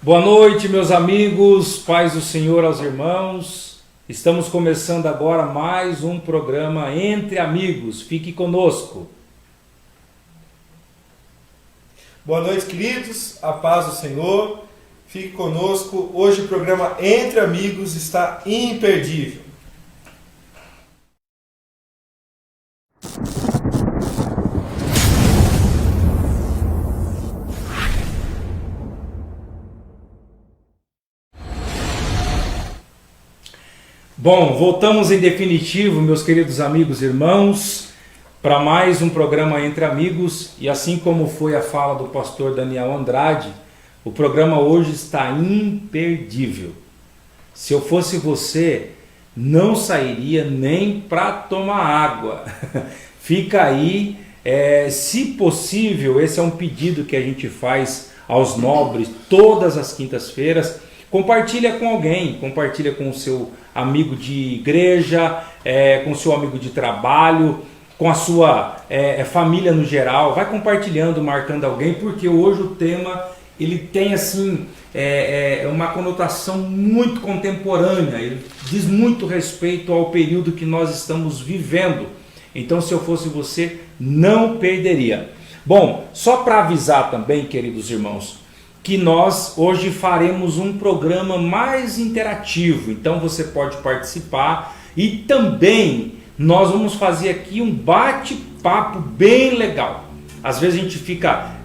Boa noite, meus amigos, paz do Senhor aos irmãos. Estamos começando agora mais um programa Entre Amigos. Fique conosco. Boa noite, queridos, a paz do Senhor. Fique conosco. Hoje o programa Entre Amigos está imperdível. Bom, voltamos em definitivo, meus queridos amigos e irmãos, para mais um programa Entre Amigos. E assim como foi a fala do pastor Daniel Andrade, o programa hoje está imperdível. Se eu fosse você, não sairia nem para tomar água. Fica aí, se possível, esse é um pedido que a gente faz aos nobres todas as quintas-feiras. Compartilha com alguém, compartilha com o seu amigo de igreja, com o seu amigo de trabalho, com a sua família no geral. Vai compartilhando, marcando alguém, porque hoje o tema ele tem assim uma conotação muito contemporânea. Ele diz muito respeito ao período que nós estamos vivendo. Então, se eu fosse você, não perderia. Bom, só para avisar também, queridos irmãos, que nós hoje faremos um programa mais interativo, então você pode participar e também nós vamos fazer aqui um bate-papo bem legal. Às vezes a gente fica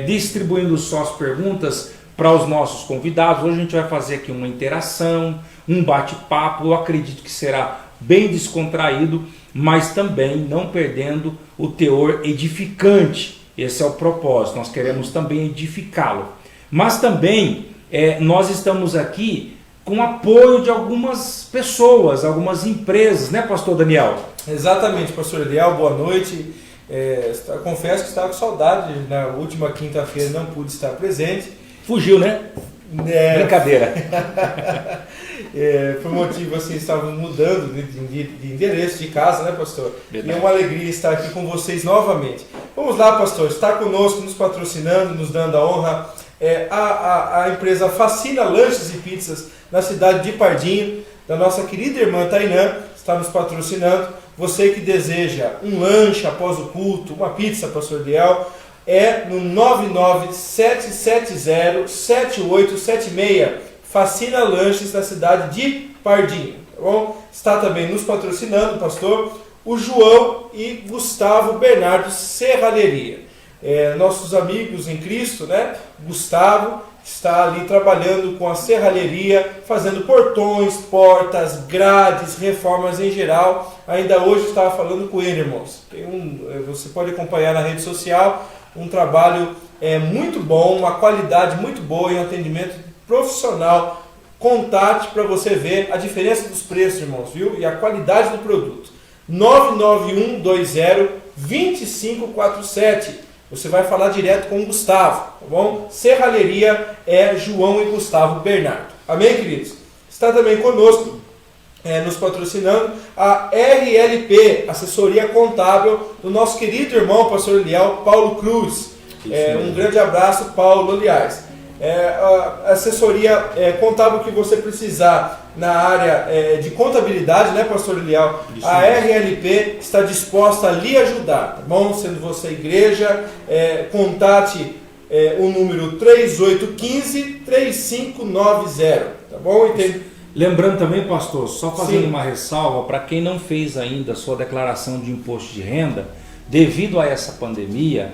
distribuindo só as perguntas para os nossos convidados. Hoje a gente vai fazer aqui uma interação, um bate-papo. Eu acredito que será bem descontraído, mas também não perdendo o teor edificante. Esse é o propósito, nós queremos também edificá-lo. Mas também nós estamos aqui com apoio de algumas pessoas, algumas empresas, né, pastor Daniel? Exatamente, pastor Eliel, boa noite. Confesso que estava com saudade, na última quinta-feira não pude estar presente. Fugiu, né? Brincadeira. Por motivo assim, estávamos mudando de endereço, de casa, né, pastor? Verdade. E é uma alegria estar aqui com vocês novamente. Vamos lá, pastor, está conosco, nos patrocinando, nos dando a honra, a empresa Fascina Lanches e Pizzas, na cidade de Pardinho, da nossa querida irmã Tainã, está nos patrocinando. Você que deseja um lanche após o culto, uma pizza, pastor Eliel, no 99770-7876, Fascina Lanches, na cidade de Pardinho, tá bom? Está também nos patrocinando, pastor, o João e Gustavo Bernardo Serralheria. Nossos amigos em Cristo, né? Gustavo está ali trabalhando com a serralheria, fazendo portões, portas, grades, reformas em geral. Ainda hoje estava falando com ele, irmãos. Você pode acompanhar na rede social, um trabalho muito bom, uma qualidade muito boa e um atendimento profissional. Contate para você ver a diferença dos preços, irmãos, viu? E a qualidade do produto. 99120-2547. Você vai falar direto com o Gustavo, tá bom? Serralheria João e Gustavo Bernardo. Amém, queridos? Está também conosco, nos patrocinando, a RLP, assessoria contábil, do nosso querido irmão, pastor Eliel, Paulo Cruz. Um grande abraço, Paulo, aliás. A assessoria contábil que você precisar na área de contabilidade, né, pastor Eliel? A RLP está disposta a lhe ajudar, tá bom? Sendo você igreja, contate o número 3815-3590, tá bom? Lembrando também, pastor, só fazendo uma ressalva, para quem não fez ainda a sua declaração de imposto de renda, devido a essa pandemia,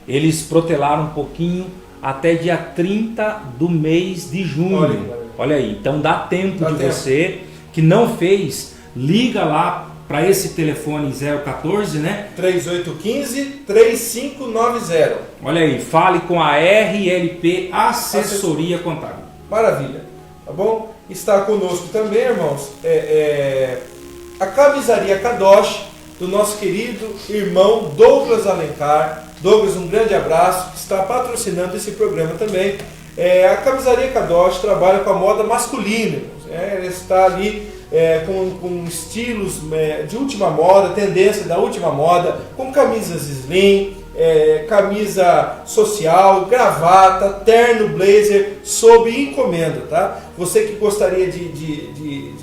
eles protelaram um pouquinho até dia 30 do mês de junho. Olha aí, então dá tempo você que não fez, liga lá para esse telefone 014, né? 3815-3590. Olha aí, fale com a RLP Assessoria Contábil. Maravilha, tá bom? Está conosco também, irmãos, a Camisaria Kadosh, do nosso querido irmão Douglas Alencar. Douglas, um grande abraço, que está patrocinando esse programa também. A Camisaria Kadosh trabalha com a moda masculina, ele está ali com estilos de última moda, tendência da última moda, com camisas slim, camisa social, gravata, terno, blazer, sob encomenda, tá? Você que gostaria de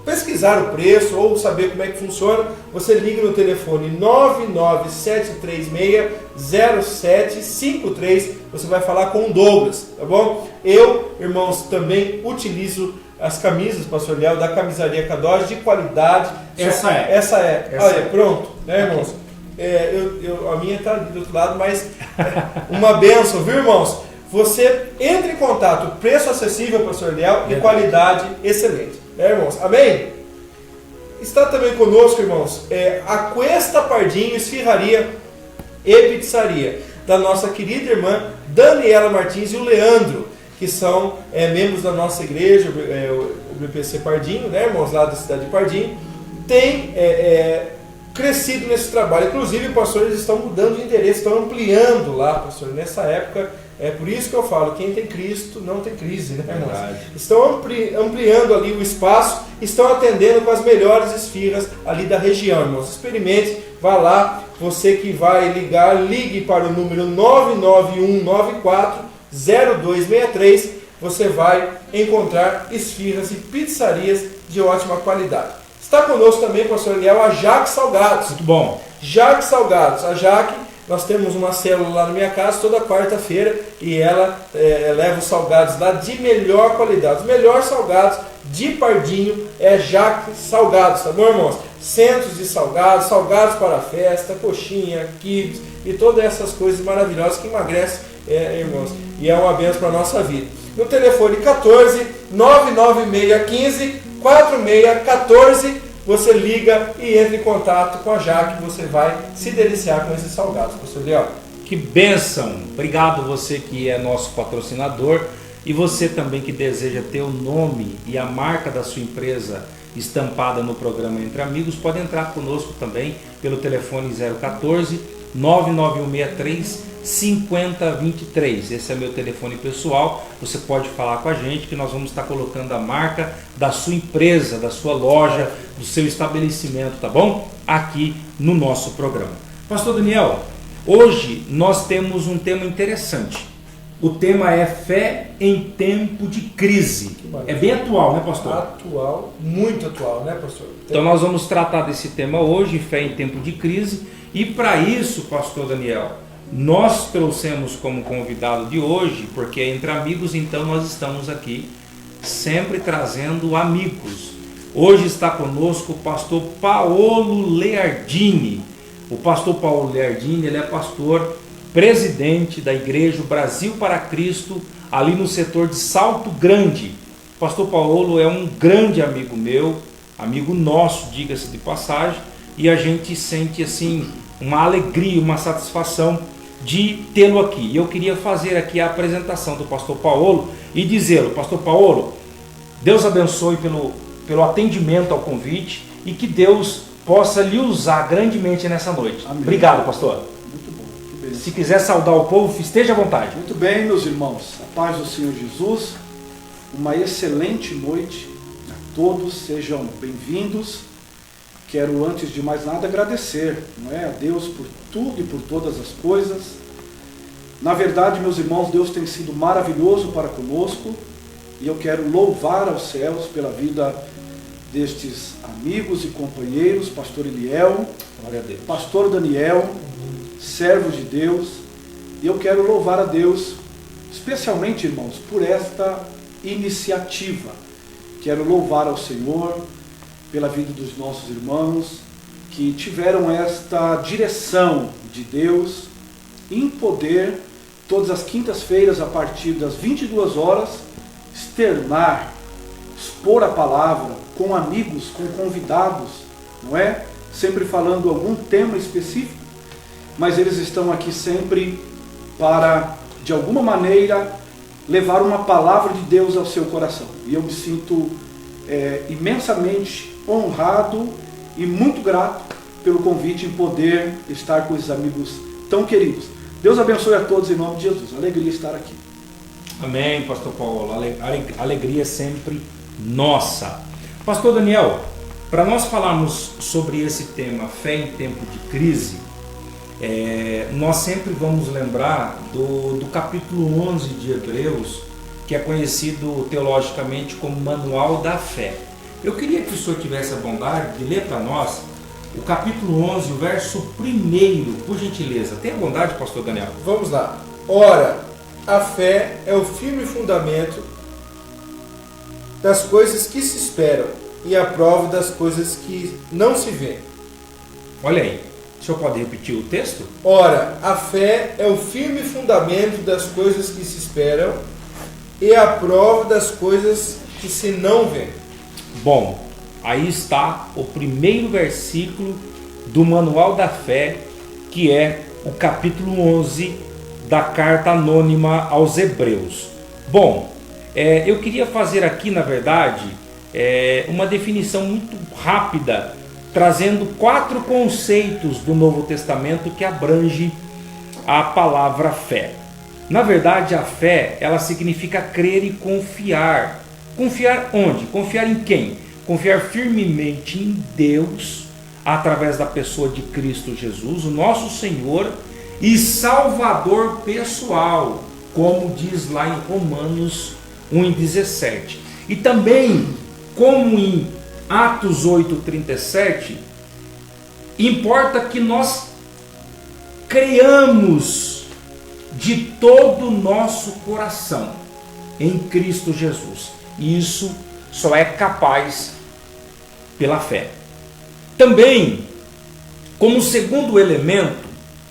pesquisar o preço ou saber como é que funciona, você liga no telefone 997360753, você vai falar com o Douglas, tá bom? Eu, irmãos, também utilizo as camisas, pastor Léo, da camisaria Kadosh, de qualidade. Essa é. Olha, pronto, né, irmãos? A minha está ali do outro lado, mas uma bênção, viu, irmãos? Você entra em contato, preço acessível, pastor Léo, e qualidade excelente, né, irmãos? Amém? Está também conosco, irmãos, a Cuesta Pardinho Esfirraria e Pizzaria, da nossa querida irmã Daniela Martins e o Leandro, que são membros da nossa igreja, o BPC Pardinho, né, irmãos, lá da cidade de Pardinho, tem crescido nesse trabalho. Inclusive, pastor, eles estão mudando de endereço, estão ampliando lá, pastor, nessa época. É por isso que eu falo, quem tem Cristo não tem crise, né, irmãos? Estão ampliando ali o espaço, estão atendendo com as melhores esfirras ali da região, irmãos. Experimente, vá lá, você que vai ligar, ligue para o número 991940263, você vai encontrar esfirras e pizzarias de ótima qualidade. Está conosco também, pastor Eliel, a Jaque Salgados. Muito bom. Jaque Salgados. A Jaque, nós temos uma célula lá na minha casa toda quarta-feira e ela leva os salgados lá de melhor qualidade. Os melhores salgados de Pardinho é Jaque Salgados, tá bom, irmãos? Centros de salgados, salgados para a festa, coxinha, quibe e todas essas coisas maravilhosas que emagrecem, irmãos. E é uma bênção para a nossa vida. No telefone 14 99615 4614, você liga e entra em contato com a Jaque, você vai se deliciar com esses salgados, pastor Léo. Que bênção! Obrigado você que é nosso patrocinador e você também que deseja ter o nome e a marca da sua empresa estampada no programa Entre Amigos, pode entrar conosco também pelo telefone 014 99163 5023. Esse é meu telefone pessoal. Você pode falar com a gente que nós vamos estar colocando a marca da sua empresa, da sua loja, do seu estabelecimento, tá bom? Aqui no nosso programa. Pastor Daniel, hoje nós temos um tema interessante. O tema é fé em tempo de crise. É bem atual, né, pastor? Atual, muito atual, né, pastor? Então nós vamos tratar desse tema hoje, fé em tempo de crise. E para isso, pastor Daniel, nós trouxemos como convidado de hoje, porque é Entre Amigos, então nós estamos aqui sempre trazendo amigos. Hoje está conosco o pastor Paolo Leardini. O pastor Paolo Leardini, ele é pastor presidente da Igreja Brasil para Cristo, ali no setor de Salto Grande. O pastor Paolo é um grande amigo meu, amigo nosso, diga-se de passagem, e a gente sente assim uma alegria, uma satisfação de tê-lo aqui. E eu queria fazer aqui a apresentação do pastor Paolo e dizê-lo, pastor Paolo, Deus abençoe pelo atendimento ao convite e que Deus possa lhe usar grandemente nessa noite. Amém. Obrigado, pastor. Muito bom, que beleza. Se quiser saudar o povo, esteja à vontade. Muito bem, meus irmãos, a paz do Senhor Jesus, uma excelente noite a todos, sejam bem-vindos. Quero, antes de mais nada, agradecer, a Deus por tudo e por todas as coisas. Na verdade, meus irmãos, Deus tem sido maravilhoso para conosco e eu quero louvar aos céus pela vida destes amigos e companheiros, pastor Eliel, Glória a Deus. pastor Daniel, servos de Deus, e eu quero louvar a Deus, especialmente, irmãos, por esta iniciativa. Quero louvar ao Senhor pela vida dos nossos irmãos que tiveram esta direção de Deus em poder, todas as quintas-feiras, a partir das 22 horas, externar, expor a palavra com amigos, com convidados, não é? Sempre falando algum tema específico, mas eles estão aqui sempre para, de alguma maneira, levar uma palavra de Deus ao seu coração. E eu me sinto imensamente honrado e muito grato pelo convite em poder estar com esses amigos tão queridos. Deus abençoe a todos em nome de Jesus. Alegria estar aqui. Amém, pastor Paulo. Alegria sempre nossa. Pastor Daniel, para nós falarmos sobre esse tema, fé em tempo de crise, Nós sempre vamos lembrar do capítulo 11 de Hebreus, que é conhecido teologicamente como Manual da Fé. Eu queria que o senhor tivesse a bondade de ler para nós o capítulo 11, o verso 1, por gentileza. Tenha bondade, pastor Daniel. Vamos lá. Ora, a fé é o firme fundamento das coisas que se esperam e a prova das coisas que não se vêem. Olha aí, o senhor pode repetir o texto? Ora, a fé é o firme fundamento das coisas que se esperam e a prova das coisas que se não vêem. Bom, aí está o primeiro versículo do Manual da Fé, que é o capítulo 11 da carta anônima aos Hebreus. Bom, eu queria fazer aqui, na verdade, uma definição muito rápida, trazendo 4 conceitos do Novo Testamento que abrange a palavra fé. Na verdade, a fé, ela significa crer e confiar. Confiar onde? Confiar em quem? Confiar firmemente em Deus, através da pessoa de Cristo Jesus, o nosso Senhor e Salvador pessoal, como diz lá em Romanos 1,17. E também, como em Atos 8,37, importa que nós creiamos de todo o nosso coração em Cristo Jesus. E isso só é capaz pela fé. Também, como segundo elemento,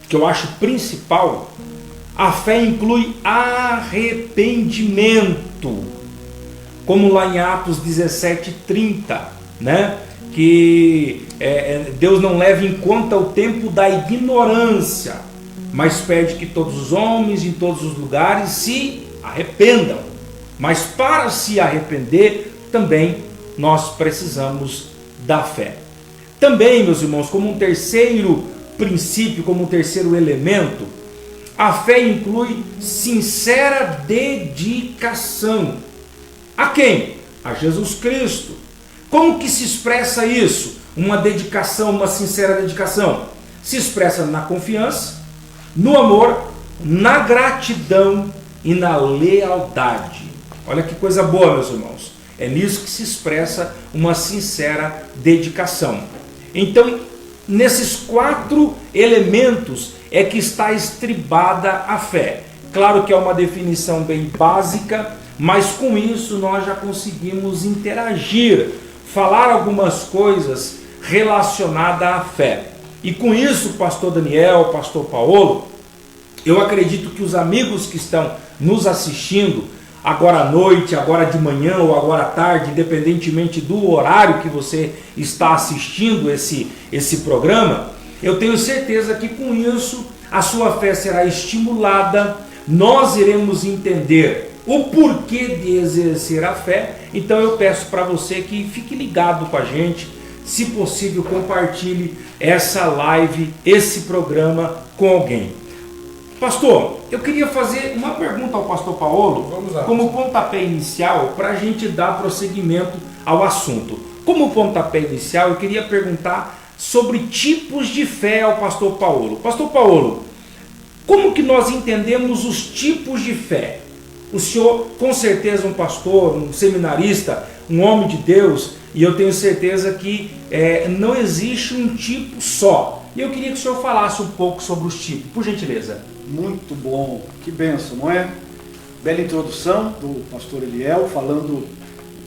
que eu acho principal, a fé inclui arrependimento. Como lá em Atos 17:30, né? Que Deus não leva em conta o tempo da ignorância, mas pede que todos os homens em todos os lugares se arrependam. Mas para se arrepender, também nós precisamos da fé. Também, meus irmãos, como um terceiro princípio, como um terceiro elemento, a fé inclui sincera dedicação. A quem? A Jesus Cristo. Como que se expressa isso? Uma dedicação, uma sincera dedicação. Se expressa na confiança, no amor, na gratidão e na lealdade. Olha que coisa boa, meus irmãos. É nisso que se expressa uma sincera dedicação. Então, nesses 4 elementos é que está estribada a fé. Claro que é uma definição bem básica, mas com isso nós já conseguimos interagir, falar algumas coisas relacionadas à fé. E com isso, pastor Daniel, pastor Paulo, eu acredito que os amigos que estão nos assistindo, agora à noite, agora de manhã ou agora à tarde, independentemente do horário que você está assistindo esse programa, eu tenho certeza que com isso a sua fé será estimulada, nós iremos entender o porquê de exercer a fé. Então eu peço para você que fique ligado com a gente, se possível compartilhe essa live, esse programa com alguém. Pastor, eu queria fazer uma pergunta ao pastor Paulo, Vamos lá. como pontapé inicial, para a gente dar prosseguimento ao assunto. Como pontapé inicial, eu queria perguntar sobre tipos de fé ao pastor Paulo. Pastor Paulo, como que nós entendemos os tipos de fé? O senhor, com certeza, um pastor, um seminarista, um homem de Deus, e eu tenho certeza que não existe um tipo só. E eu queria que o senhor falasse um pouco sobre os tipos, por gentileza. Muito bom, que bênção, não é? Bela introdução do pastor Eliel, falando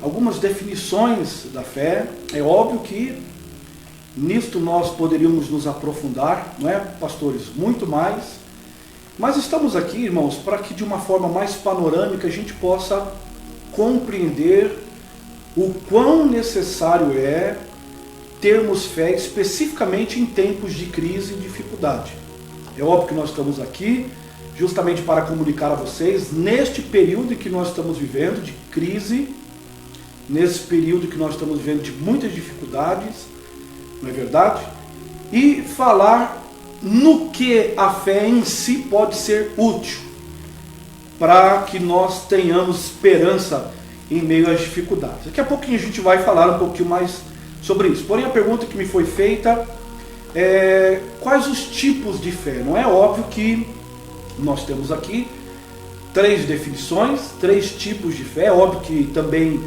algumas definições da fé. É óbvio que nisto nós poderíamos nos aprofundar, não é, pastores? Muito mais. Mas estamos aqui, irmãos, para que de uma forma mais panorâmica a gente possa compreender o quão necessário é termos fé especificamente em tempos de crise e dificuldade. É óbvio que nós estamos aqui justamente para comunicar a vocês, neste período em que nós estamos vivendo de crise, nesse período que nós estamos vivendo de muitas dificuldades, não é verdade? E falar no que a fé em si pode ser útil, para que nós tenhamos esperança em meio às dificuldades. Daqui a pouquinho a gente vai falar um pouquinho mais sobre isso. Porém, a pergunta que me foi feita quais os tipos de fé. Não é óbvio que nós temos aqui 3 definições, 3 tipos de fé. É óbvio que também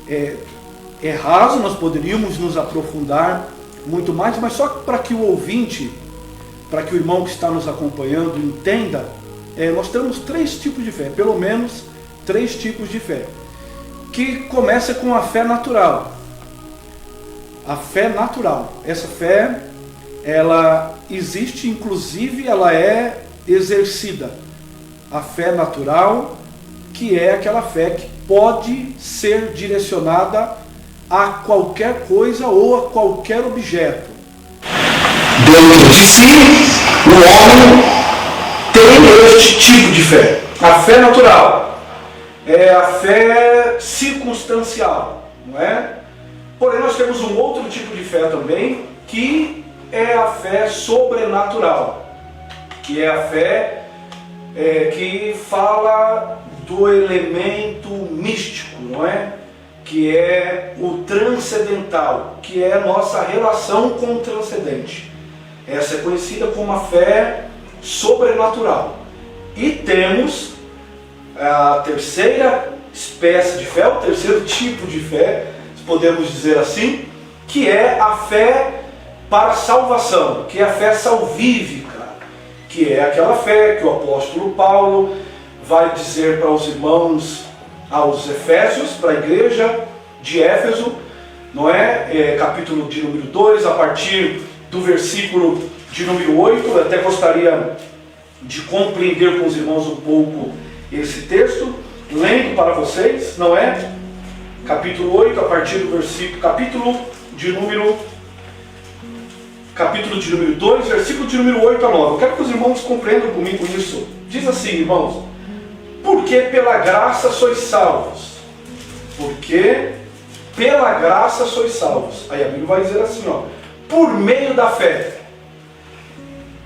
é raso, nós poderíamos nos aprofundar muito mais, mas só para que o ouvinte, para que o irmão que está nos acompanhando entenda, nós temos 3 tipos de fé, pelo menos 3 tipos de fé, que começa com a fé natural. A fé natural, essa fé, ela existe, inclusive ela é exercida. A fé natural, que é aquela fé que pode ser direcionada a qualquer coisa ou a qualquer objeto. Dentro de si, o homem tem este tipo de fé. A fé natural é a fé circunstancial, não é? Porém, nós temos um outro tipo de fé também, que é a fé sobrenatural, que é a fé que fala do elemento místico, não é? Que é o transcendental, que é a nossa relação com o transcendente. Essa é conhecida como a fé sobrenatural. E temos a terceira espécie de fé, o terceiro tipo de fé, podemos dizer assim, que é a fé para salvação, que é a fé salvífica, que é aquela fé que o apóstolo Paulo vai dizer para os irmãos, aos Efésios, para a igreja de Éfeso, não é? Capítulo de número 2, a partir do versículo de número 8, eu até gostaria de compreender com os irmãos um pouco esse texto, lendo para vocês, não é? Capítulo 8, a partir do versículo, capítulo de número 2, versículo de número 8 a 9. Eu quero que os irmãos compreendam comigo isso. Diz assim, irmãos: porque pela graça sois salvos. Porque pela graça sois salvos. Aí a Bíblia vai dizer assim, ó, por meio da fé.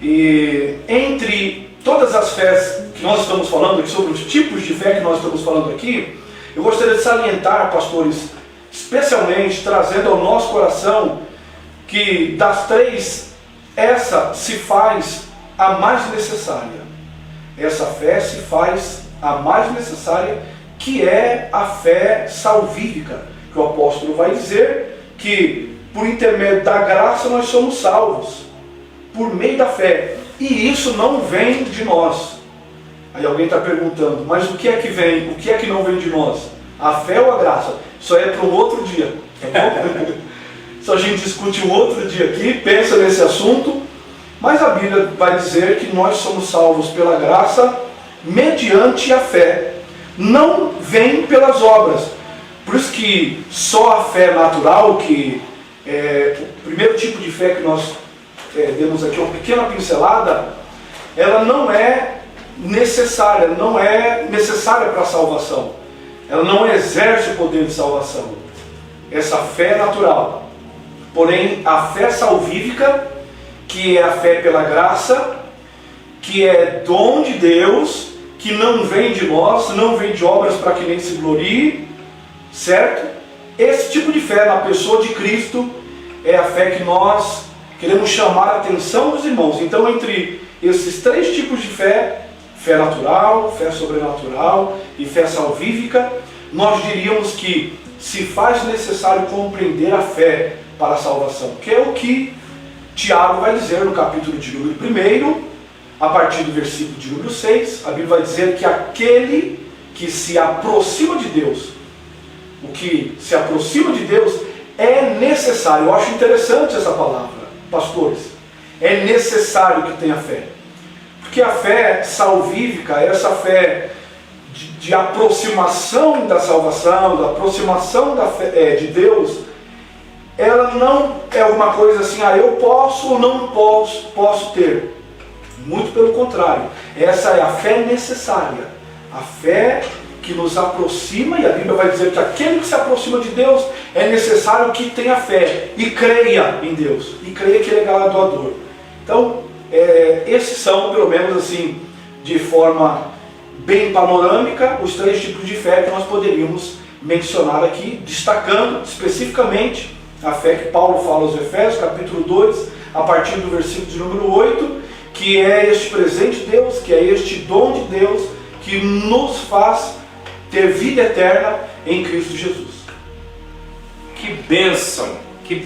E entre todas as fés que nós estamos falando aqui, sobre os tipos de fé que nós estamos falando aqui, eu gostaria de salientar, pastores, especialmente trazendo ao nosso coração, que das 3, essa se faz a mais necessária. Essa fé se faz a mais necessária, que é a fé salvífica, que o apóstolo vai dizer que por intermédio da graça nós somos salvos, por meio da fé, e isso não vem de nós. Aí alguém está perguntando, mas o que é que vem, o que é que não vem de nós? A fé ou a graça? Isso aí é para um outro dia, tá bom? Isso a gente discute um outro dia aqui, pensa nesse assunto, mas a Bíblia vai dizer que nós somos salvos pela graça, mediante a fé, não vem pelas obras. Por isso que só a fé natural, que é o primeiro tipo de fé que nós demos aqui uma pequena pincelada, ela não é necessária para a salvação. Ela não exerce o poder de salvação. Essa fé é natural. Porém, a fé salvífica, que é a fé pela graça, que é dom de Deus, que não vem de nós, não vem de obras para que nem se glorie, certo? Esse tipo de fé na pessoa de Cristo é a fé que nós queremos chamar a atenção dos irmãos. Então, entre esses 3 tipos de fé, fé natural, fé sobrenatural e fé salvífica, nós diríamos que se faz necessário compreender a fé para a salvação, que é o que Tiago vai dizer no capítulo de número 1, a partir do versículo de número 6, a Bíblia vai dizer que aquele que se aproxima de Deus, o que se aproxima de Deus é necessário. Eu acho interessante essa palavra, pastores. É necessário que tenha fé. Porque a fé salvífica, essa fé de aproximação da salvação, da aproximação da fé, de Deus, ela não é uma coisa assim, eu posso ou não posso ter. Muito pelo contrário. Essa é a fé necessária. A fé que nos aproxima, e a Bíblia vai dizer que aquele que se aproxima de Deus é necessário que tenha fé e creia em Deus, e creia que Ele é galardoador. Então, esses são, pelo menos assim, de forma bem panorâmica, os 3 tipos de fé que nós poderíamos mencionar aqui, destacando especificamente a fé que Paulo fala aos Efésios, capítulo 2, a partir do versículo de número 8, que é este presente de Deus, que é este dom de Deus, que nos faz ter vida eterna em Cristo Jesus. Que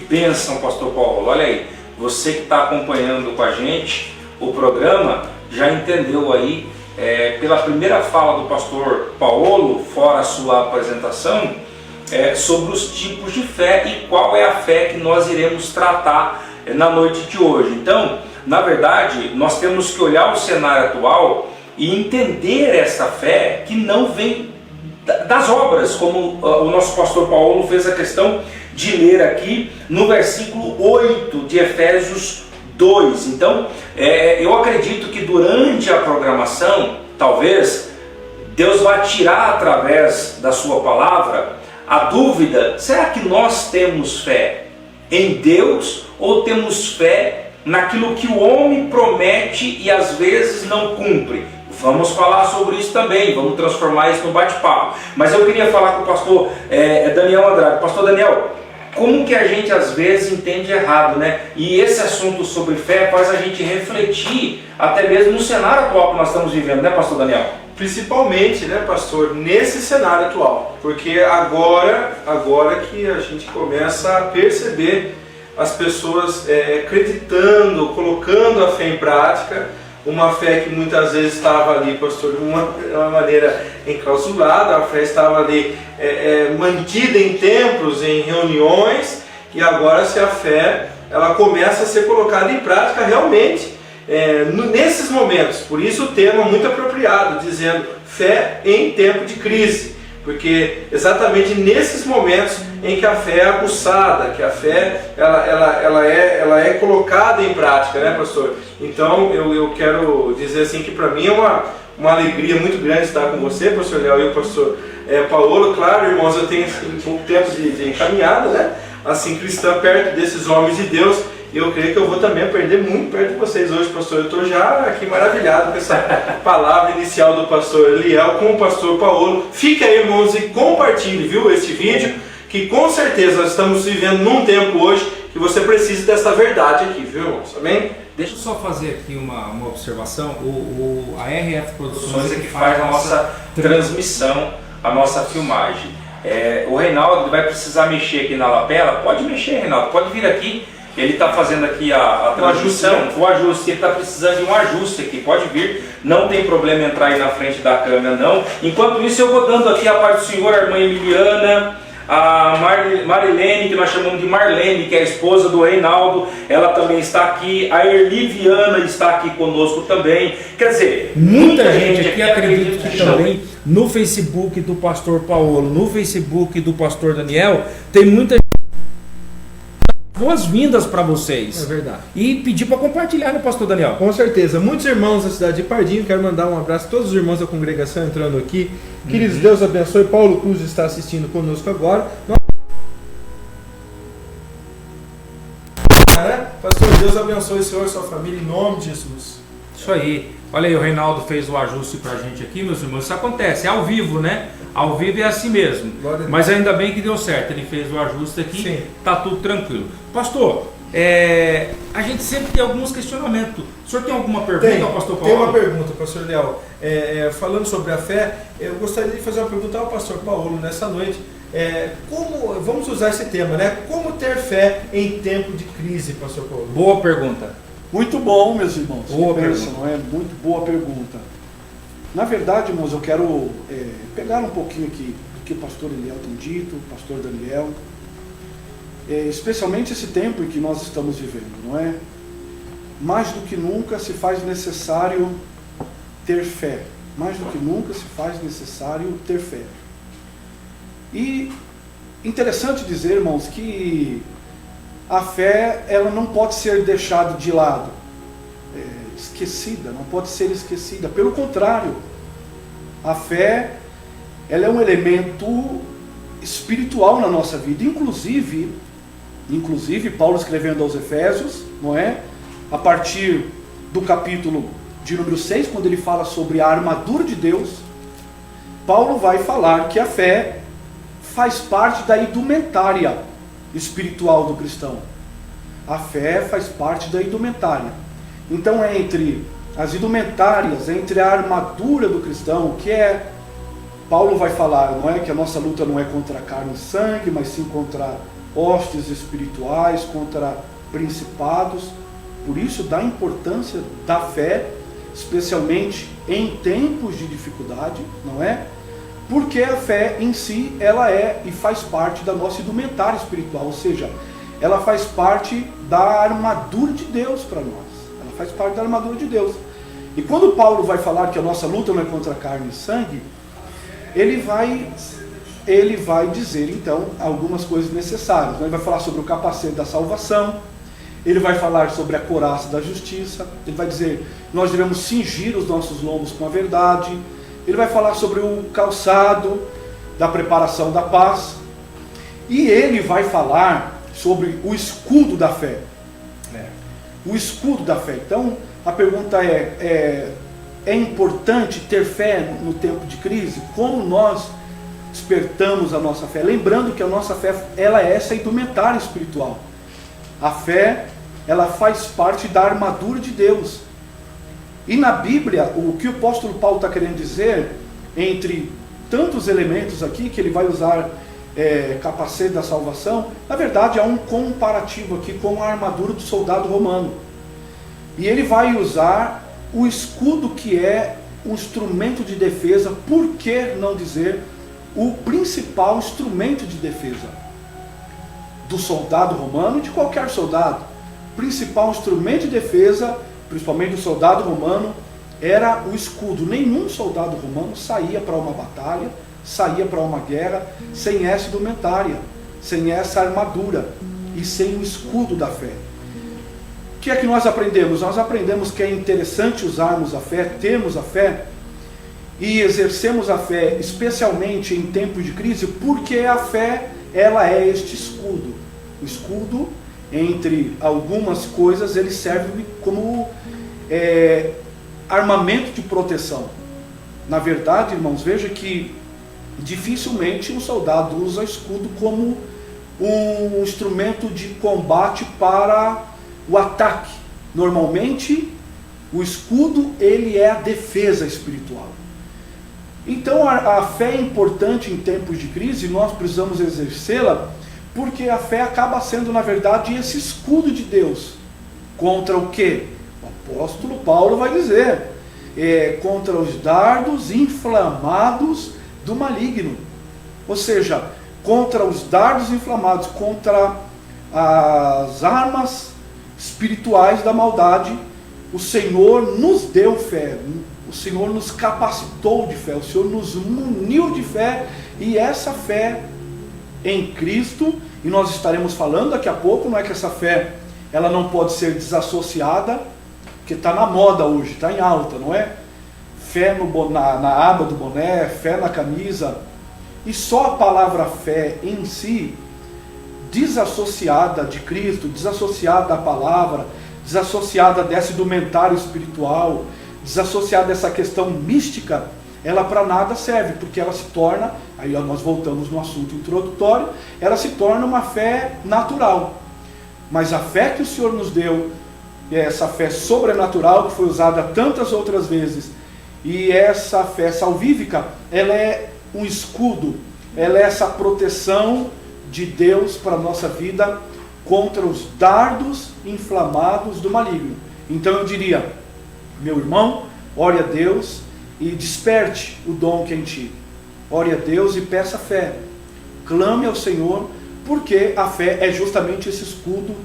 bênção, pastor Paulo. Olha aí, você que está acompanhando com a gente o programa, já entendeu aí, pela primeira fala do pastor Paulo, fora a sua apresentação, sobre os tipos de fé e qual é a fé que nós iremos tratar na noite de hoje. Então, na verdade, nós temos que olhar o cenário atual e entender essa fé que não vem das obras, como o nosso pastor Paulo fez a questão de ler aqui no versículo 8 de Efésios 2. Então, eu acredito que durante a programação, talvez, Deus vai tirar através da sua palavra a dúvida: será que nós temos fé em Deus ou temos fé naquilo que o homem promete e às vezes não cumpre? Vamos falar sobre isso também, vamos transformar isso no bate-papo. Mas eu queria falar com o pastor Daniel Andrade. Pastor Daniel, como que a gente às vezes entende errado, né? E esse assunto sobre fé faz a gente refletir até mesmo no cenário atual que nós estamos vivendo, né, pastor Daniel? Principalmente, né, pastor, nesse cenário atual. Porque agora que a gente começa a perceber as pessoas acreditando, colocando a fé em prática, uma fé que muitas vezes estava ali, pastor, de uma maneira enclausurada, a fé estava ali mantida em templos, em reuniões, e agora se a fé ela começa a ser colocada em prática realmente nesses momentos. Por isso o tema muito apropriado, dizendo fé em tempo de crise. Porque exatamente nesses momentos em que a fé é aguçada, que a fé ela é colocada em prática, né, pastor? Então eu quero dizer assim que para mim é uma alegria muito grande estar com você, pastor Léo, e o pastor Paulo. Claro, irmãos, eu tenho pouco tempo de caminhada, né? Assim, cristã, perto desses homens de Deus. E eu creio que eu vou também aprender muito perto de vocês hoje, pastor. Eu estou já aqui maravilhado com essa palavra inicial do pastor Eliel com o pastor Paulo. Fique aí, irmãos, e compartilhe, viu, este vídeo, que com certeza nós estamos vivendo num tempo hoje que você precisa dessa verdade aqui, viu, irmãos? Amém? Deixa eu só fazer aqui uma observação. A RF Produções é que faz a nossa transmissão, a nossa filmagem. O Reinaldo vai precisar mexer aqui na lapela. Pode mexer, Reinaldo, pode vir aqui. Ele está fazendo aqui a transmissão, o ajuste, ele está precisando de um ajuste aqui, pode vir, não tem problema entrar aí na frente da câmera não. Enquanto isso eu vou dando aqui a paz do Senhor, a irmã Emiliana, a Marilene, que nós chamamos de Marlene, que é a esposa do Reinaldo, ela também está aqui, a Erliviana está aqui conosco também. Quer dizer, muita gente aqui acredita que também no Facebook do pastor Paulo, no Facebook do pastor Daniel, tem muita gente. Boas-vindas para vocês. É verdade. E pedir para compartilhar, né, pastor Daniel? Com certeza. Muitos irmãos da cidade de Pardinho, quero mandar um abraço a todos os irmãos da congregação entrando aqui. Queridos, Deus abençoe. Paulo Cruz está assistindo conosco agora. Pastor, Deus abençoe o senhor e sua família em nome de Jesus. Isso aí. Olha aí, o Reinaldo fez o ajuste pra gente aqui, meus irmãos. Isso acontece, é ao vivo, né? Ao vivo é assim mesmo. Mas ainda bem que deu certo. Ele fez o ajuste aqui, sim. Tá tudo tranquilo. Pastor, a gente sempre tem alguns questionamentos. O senhor tem alguma pergunta ao pastor Paulo? Tem uma pergunta, pastor Léo. Falando sobre a fé, eu gostaria de fazer uma pergunta ao pastor Paulo nessa noite. Vamos usar esse tema, né? Como ter fé em tempo de crise, pastor Paulo? Boa pergunta. Muito bom, meus irmãos. Boa pergunta. Não é? Muito boa pergunta. Na verdade, irmãos, eu quero pegar um pouquinho aqui do que o pastor Eliel tem dito, o pastor Daniel, especialmente esse tempo em que nós estamos vivendo, não é? Mais do que nunca se faz necessário ter fé. Mais do que nunca se faz necessário ter fé. E interessante dizer, irmãos, que a fé ela não pode ser deixada de lado, esquecida, não pode ser esquecida. Pelo contrário, a fé ela é um elemento espiritual na nossa vida. Inclusive Paulo escrevendo aos Efésios, não é? A partir do capítulo de número 6, quando ele fala sobre a armadura de Deus, Paulo vai falar que a fé faz parte da indumentária espiritual do cristão. a fé faz parte da indumentária. Então, entre as indumentárias, entre a armadura do cristão, que é, Paulo vai falar, não é que a nossa luta não é contra carne e sangue, mas sim contra hostes espirituais, contra principados. Por isso, da importância da fé, especialmente em tempos de dificuldade, não é? Porque a fé em si, ela é e faz parte da nossa indumentária espiritual, ou seja, ela faz parte da armadura de Deus para nós. Ela faz parte da armadura de Deus. E quando Paulo vai falar que a nossa luta não é contra carne e sangue, ele vai dizer, então, algumas coisas necessárias. Ele vai falar sobre o capacete da salvação, ele vai falar sobre a couraça da justiça, ele vai dizer, nós devemos cingir os nossos lombos com a verdade, ele vai falar sobre o calçado da preparação da paz, e ele vai falar sobre o escudo da fé. O escudo da fé. Então, a pergunta é importante ter fé no tempo de crise? Como nós despertamos a nossa fé? Lembrando que a nossa fé, ela é essa indumentária espiritual. A fé, ela faz parte da armadura de Deus. E na Bíblia, o que o apóstolo Paulo está querendo dizer, entre tantos elementos aqui, que ele vai usar capacete da salvação, na verdade há um comparativo aqui com a armadura do soldado romano. E ele vai usar o escudo, que é um instrumento de defesa, por que não dizer o principal instrumento de defesa do soldado romano e de qualquer soldado. O principal instrumento de defesa, principalmente do soldado romano, era o escudo. Nenhum soldado romano saía para uma batalha, saía para uma guerra sem essa indumentária, sem essa armadura e sem o escudo da fé. O que é que nós aprendemos? Nós aprendemos que é interessante usarmos a fé, termos a fé e exercemos a fé, especialmente em tempos de crise, porque a fé, ela é este escudo. O escudo, entre algumas coisas, ele serve como armamento de proteção. Na verdade, irmãos, veja que dificilmente um soldado usa escudo como um instrumento de combate para o ataque. Normalmente, o escudo, ele é a defesa espiritual. Então, a fé é importante em tempos de crise, nós precisamos exercê-la, porque a fé acaba sendo, na verdade, esse escudo de Deus. Contra o quê? O apóstolo Paulo vai dizer, contra os dardos inflamados do maligno. Ou seja, contra os dardos inflamados, contra as armas espirituais da maldade, o Senhor nos deu fé, o Senhor nos capacitou de fé, o Senhor nos muniu de fé, e essa fé em Cristo, e nós estaremos falando daqui a pouco, não é que essa fé, ela não pode ser desassociada, porque está na moda hoje, está em alta, não é? Fé na aba do boné, fé na camisa, e só a palavra fé em si, desassociada de Cristo, desassociada da palavra, desassociada desse indumentário espiritual, desassociada dessa questão mística, ela para nada serve, porque ela se torna, aí nós voltamos no assunto introdutório, ela se torna uma fé natural. Mas a fé que o Senhor nos deu, essa fé sobrenatural que foi usada tantas outras vezes, e essa fé salvífica, ela é um escudo, ela é essa proteção de Deus para a nossa vida contra os dardos inflamados do maligno. Então eu diria, meu irmão, ore a Deus e desperte o dom que é em ti. Ore a Deus e peça fé. Clame ao Senhor, porque a fé é justamente esse escudo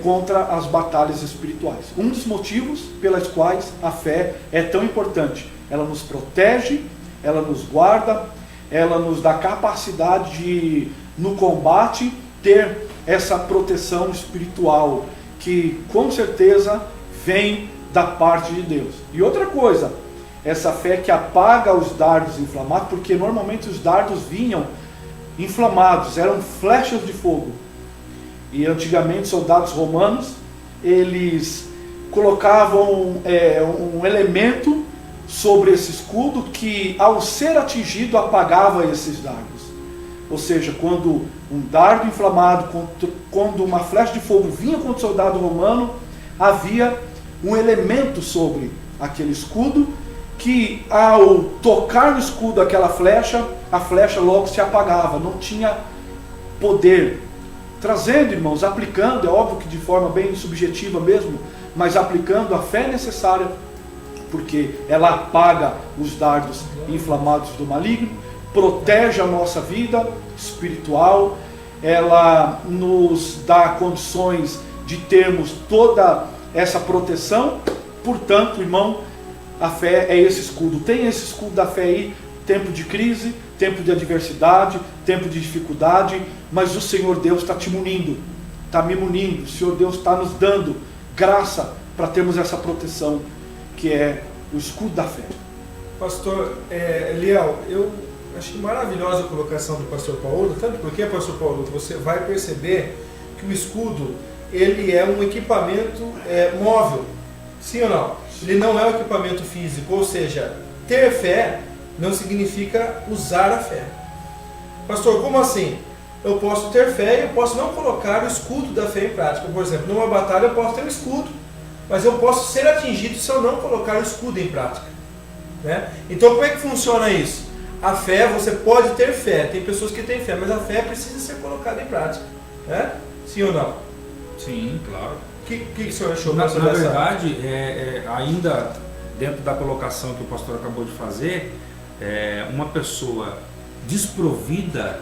contra as batalhas espirituais. Um dos motivos pelas quais a fé é tão importante. Ela nos protege, ela nos guarda, ela nos dá capacidade de, no combate, ter essa proteção espiritual, que com certeza vem da parte de Deus. E outra coisa, essa fé que apaga os dardos inflamados, porque normalmente os dardos vinham inflamados, eram flechas de fogo. E antigamente soldados romanos, eles colocavam um elemento sobre esse escudo que, ao ser atingido, apagava esses dardos. ou seja, quando um dardo inflamado, quando uma flecha de fogo vinha contra o soldado romano, havia um elemento sobre aquele escudo, que ao tocar no escudo aquela flecha, a flecha logo se apagava, não tinha poder. Trazendo, irmãos, aplicando, é óbvio que de forma bem subjetiva mesmo, mas aplicando a fé necessária, porque ela apaga os dardos inflamados do maligno, protege a nossa vida espiritual, ela nos dá condições de termos toda essa proteção. Portanto, irmão, a fé é esse escudo. Tem esse escudo da fé aí, tempo de crise, tempo de adversidade, tempo de dificuldade, mas o Senhor Deus está te munindo, está me munindo. O Senhor Deus está nos dando graça para termos essa proteção, que é o escudo da fé. Pastor Liel, eu achei maravilhosa a colocação do pastor Paulo, tanto porque, pastor Paulo, você vai perceber que o escudo, ele é um equipamento móvel, sim ou não? Ele não é um equipamento físico, ou seja, ter fé não significa usar a fé. Pastor, como assim? Eu posso ter fé e eu posso não colocar o escudo da fé em prática. Por exemplo, numa batalha eu posso ter um escudo, mas eu posso ser atingido se eu não colocar o escudo em prática, né? Então como é que funciona isso? A fé, você pode ter fé, tem pessoas que têm fé, mas a fé precisa ser colocada em prática, né? Sim ou não? Sim, claro. O que o senhor achou? Na verdade, ainda dentro da colocação que o pastor acabou de fazer, uma pessoa desprovida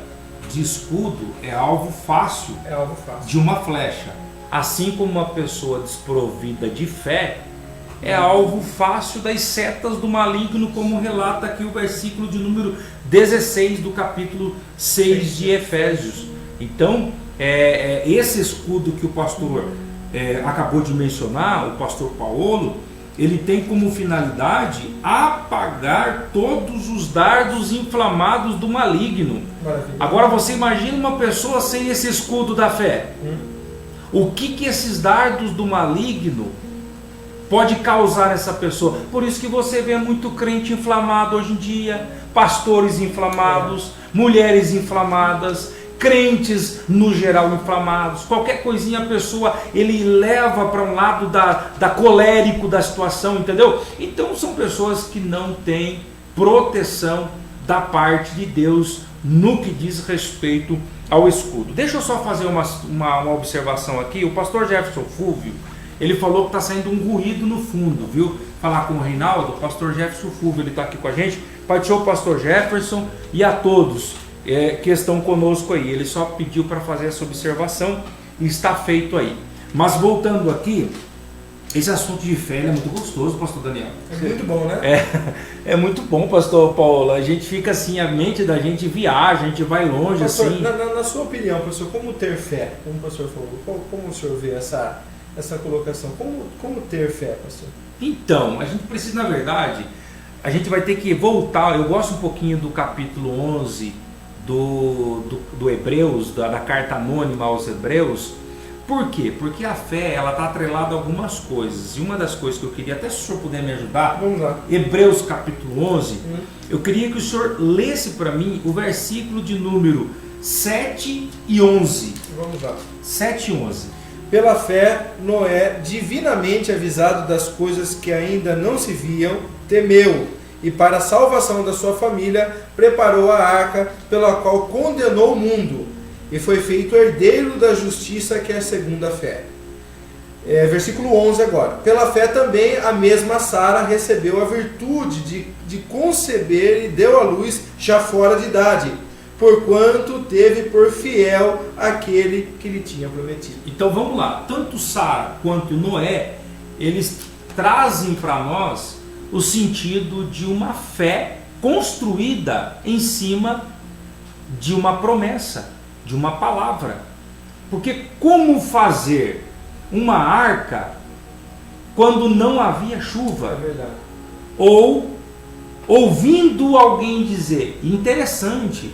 de escudo é alvo fácil, de uma flecha. Assim como uma pessoa desprovida de fé é alvo fácil das setas do maligno, como relata aqui o versículo de número 16 do capítulo 6 de Efésios. Então, esse escudo que o pastor acabou de mencionar, o pastor Paulo, ele tem como finalidade apagar todos os dardos inflamados do maligno. Maravilha. Agora você imagina uma pessoa sem esse escudo da fé. O que esses dardos do maligno pode causar nessa pessoa? Por isso que você vê muito crente inflamado hoje em dia, pastores inflamados, mulheres inflamadas, crentes no geral inflamados. Qualquer coisinha a pessoa, ele leva para um lado da colérico da situação, entendeu? Então são pessoas que não têm proteção da parte de Deus no que diz respeito ao escudo. Deixa eu só fazer uma observação aqui. O pastor Jefferson Fulvio, ele falou que está saindo um ruído no fundo, viu? Falar com o Reinaldo, o pastor Jefferson Fulvio, ele está aqui com a gente. Pai do Senhor, pastor Jefferson, e a todos que estão conosco aí. Ele só pediu para fazer essa observação e está feito aí. Mas voltando aqui, esse assunto de fé é muito gostoso, pastor Daniel. É muito bom, né? É muito bom, pastor Paulo. A gente fica assim, a mente da gente viaja, a gente vai longe, pastor, assim. Na sua opinião, pastor, como ter fé? Como o pastor falou, como o senhor vê essa colocação? Como ter fé, pastor? Então, a gente precisa, na verdade, a gente vai ter que voltar. Eu gosto um pouquinho do capítulo 11 do Hebreus, da carta anônima aos Hebreus. Por quê? Porque a fé, ela está atrelada a algumas coisas. E uma das coisas que eu queria, até se o senhor puder me ajudar, vamos lá. Hebreus capítulo 11, eu queria que o senhor lesse para mim o versículo de número 7 e 11. Vamos lá. 7 e 11. Pela fé, Noé, divinamente avisado das coisas que ainda não se viam, temeu, e para a salvação da sua família, preparou a arca, pela qual condenou o mundo, e foi feito herdeiro da justiça, que é segundo a fé. Versículo 11 agora. Pela fé também a mesma Sara recebeu a virtude de conceber e deu à luz já fora de idade, porquanto teve por fiel aquele que lhe tinha prometido. Então vamos lá. Tanto Sara quanto Noé, eles trazem para nós o sentido de uma fé construída em cima de uma promessa, de uma palavra. Porque como fazer uma arca quando não havia chuva? É verdade. Ou ouvindo alguém dizer, interessante,